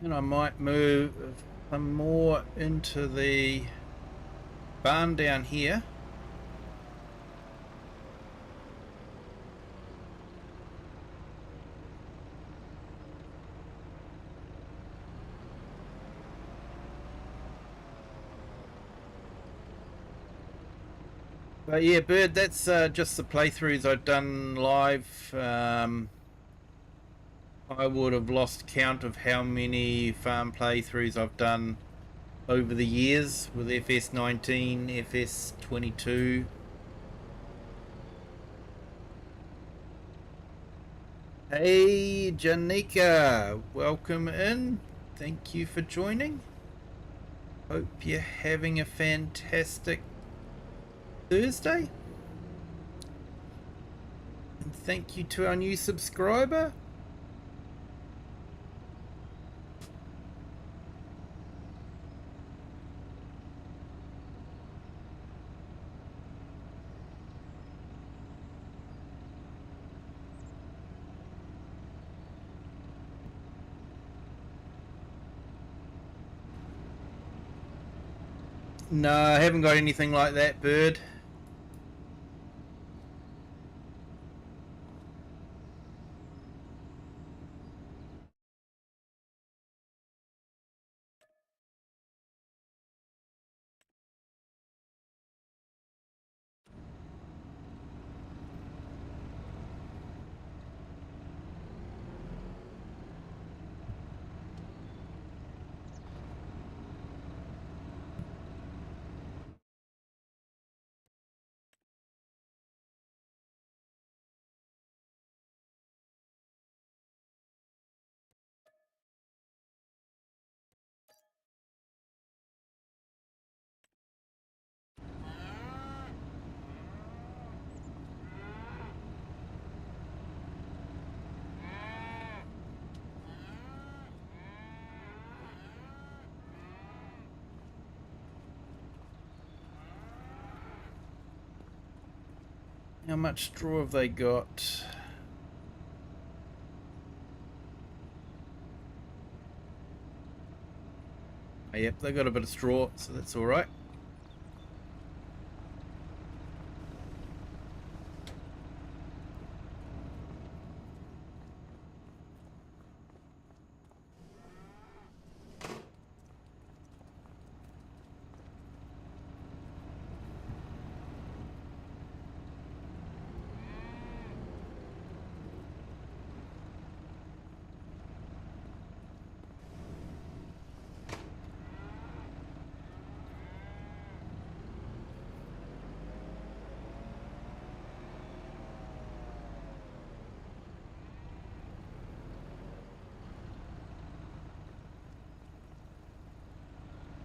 Speaker 1: And I might move some more into the barn down here. But yeah, Bird, that's just the playthroughs I've done live. I would have lost count of how many farm playthroughs I've done over the years with FS19, FS22. Hey Janika, welcome in. Thank you for joining. Hope you're having a fantastic Thursday. And thank you to our new subscriber. No, I haven't got anything like that, Bird. How much straw have they got? Oh, yep, they got a bit of straw, so that's all right.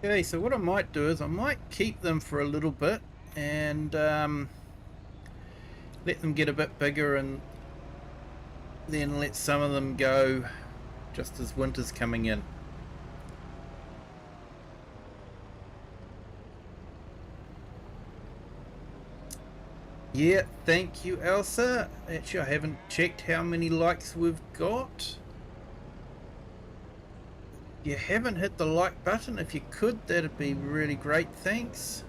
Speaker 1: Okay, so what I might do is I might keep them for a little bit and let them get a bit bigger, and then let some of them go just as winter's coming in. Yeah, thank you, Elsa. Actually, I haven't checked how many likes we've got. If you haven't hit the like button, if you could, that'd be really great. Thanks.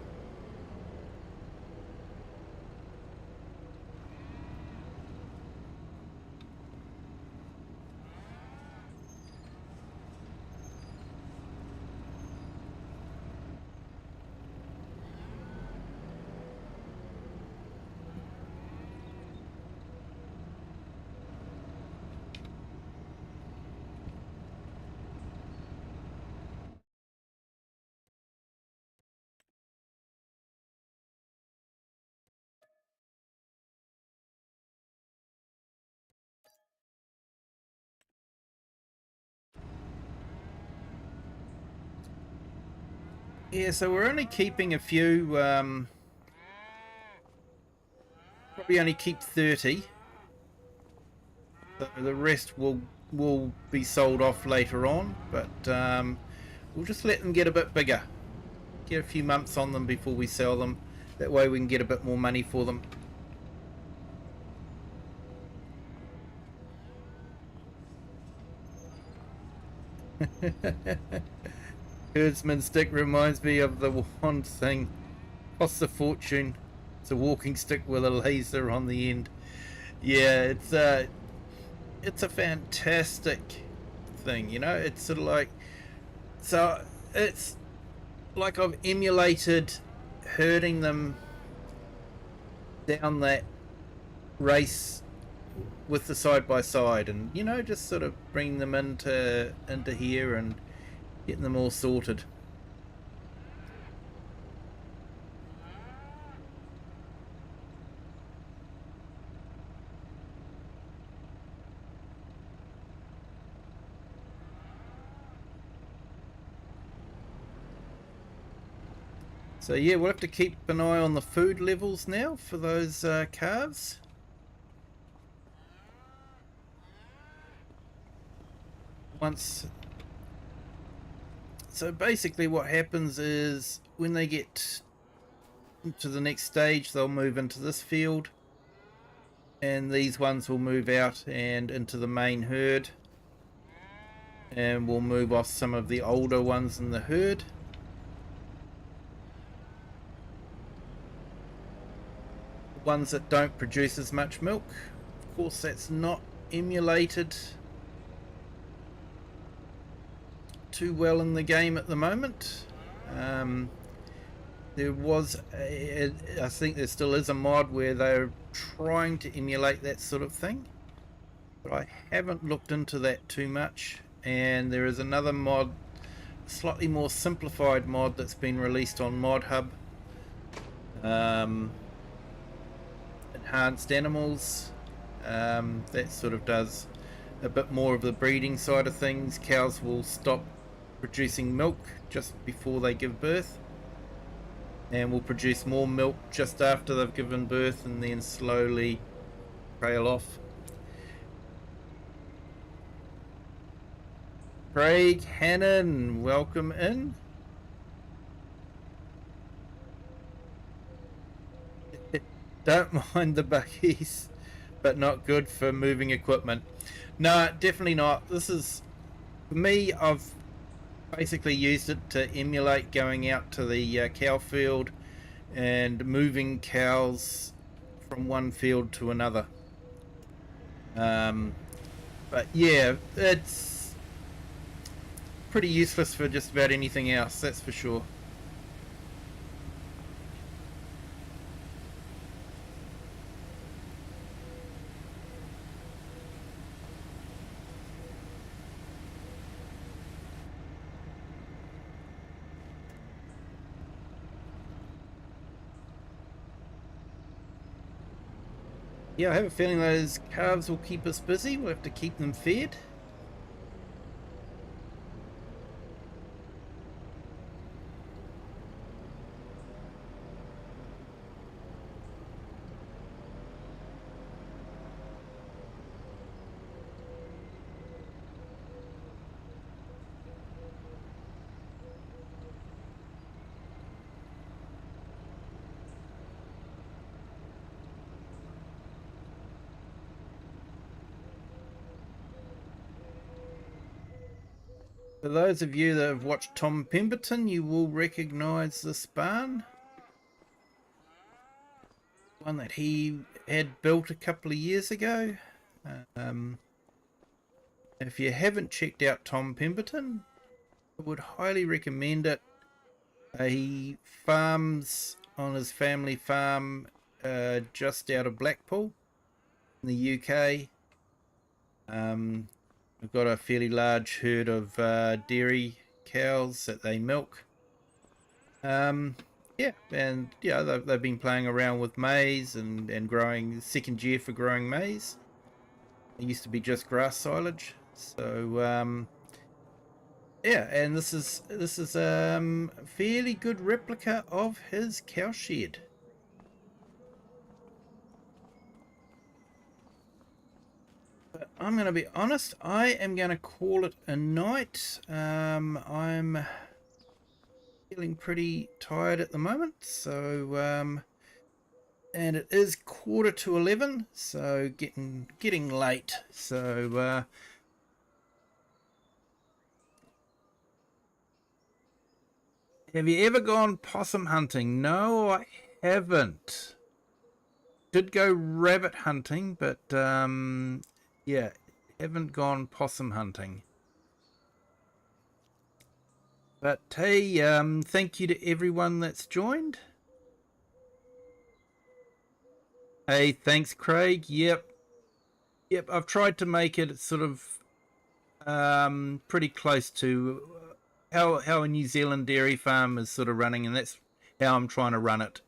Speaker 1: Yeah, so we're only keeping a few, probably only keep 30. So the rest will be sold off later on, but we'll just let them get a bit bigger. Get a few months on them before we sell them. That way we can get a bit more money for them. Herdsman stick reminds me of the wand thing. Costs a fortune. It's a walking stick with a laser on the end. Yeah, it's a fantastic thing, you know. It's sort of like, so it's like I've emulated herding them down that race with the side by side, and you know, just sort of bring them into here and getting them all sorted. So yeah, we'll have to keep an eye on the food levels now for those calves. Once, so basically, what happens is when they get to the next stage, they'll move into this field, and these ones will move out and into the main herd, and we'll move off some of the older ones in the herd. Ones that don't produce as much milk, of course, that's not emulated too well in the game at the moment. There was, I think there still is a mod where they're trying to emulate that sort of thing, but I haven't looked into that too much. And there is another mod, slightly more simplified mod, that's been released on Mod Hub. Enhanced animals. That sort of does a bit more of the breeding side of things. Cows will stop producing milk just before they give birth, and will produce more milk just after they've given birth, and then slowly trail off. Craig Hannon, welcome in. Don't mind the buggies, but not good for moving equipment. No, definitely not. This is, for me, I've basically used it to emulate going out to the cow field and moving cows from one field to another. But yeah, it's pretty useless for just about anything else, that's for sure. Yeah, I have a feeling those calves will keep us busy. We'll have to keep them fed. For those of you that have watched Tom Pemberton, you will recognise this barn. One that he had built a couple of years ago. If you haven't checked out Tom Pemberton, I would highly recommend it. He farms on his family farm just out of Blackpool in the UK. We've got a fairly large herd of dairy cows that they milk. Yeah, and yeah, they've been playing around with maize and growing, second year for growing maize. It used to be just grass silage. So yeah, and this is a fairly good replica of his cow shed. But I'm going to be honest, I am going to call it a night. I'm feeling pretty tired at the moment, so and it is 11:45, so getting late. So have you ever gone possum hunting? No, I haven't. Did go rabbit hunting, but yeah, haven't gone possum hunting. But hey, thank you to everyone that's joined. Hey, thanks, Craig. Yep, I've tried to make it sort of pretty close to how a New Zealand dairy farm is sort of running, and that's how I'm trying to run it.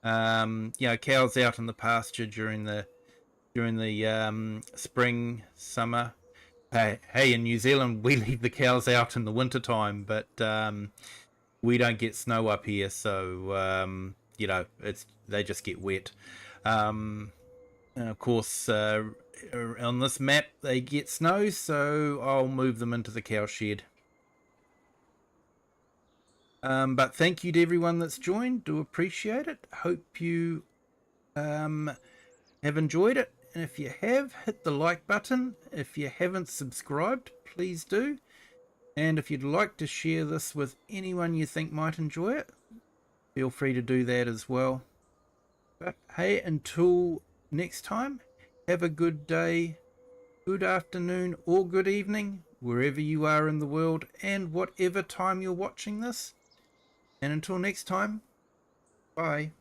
Speaker 1: You know, cows out in the pasture during the spring, summer. Hey, in New Zealand we leave the cows out in the winter time, but we don't get snow up here, so you know, they just get wet. And of course, on this map they get snow, so I'll move them into the cow shed. But thank you to everyone that's joined. Do appreciate it. Hope you have enjoyed it. And if you have, hit the like button. If you haven't subscribed, please do. And if you'd like to share this with anyone you think might enjoy it, feel free to do that as well. But hey, until next time, have a good day, good afternoon, or good evening, wherever you are in the world and whatever time you're watching this. And until next time, bye.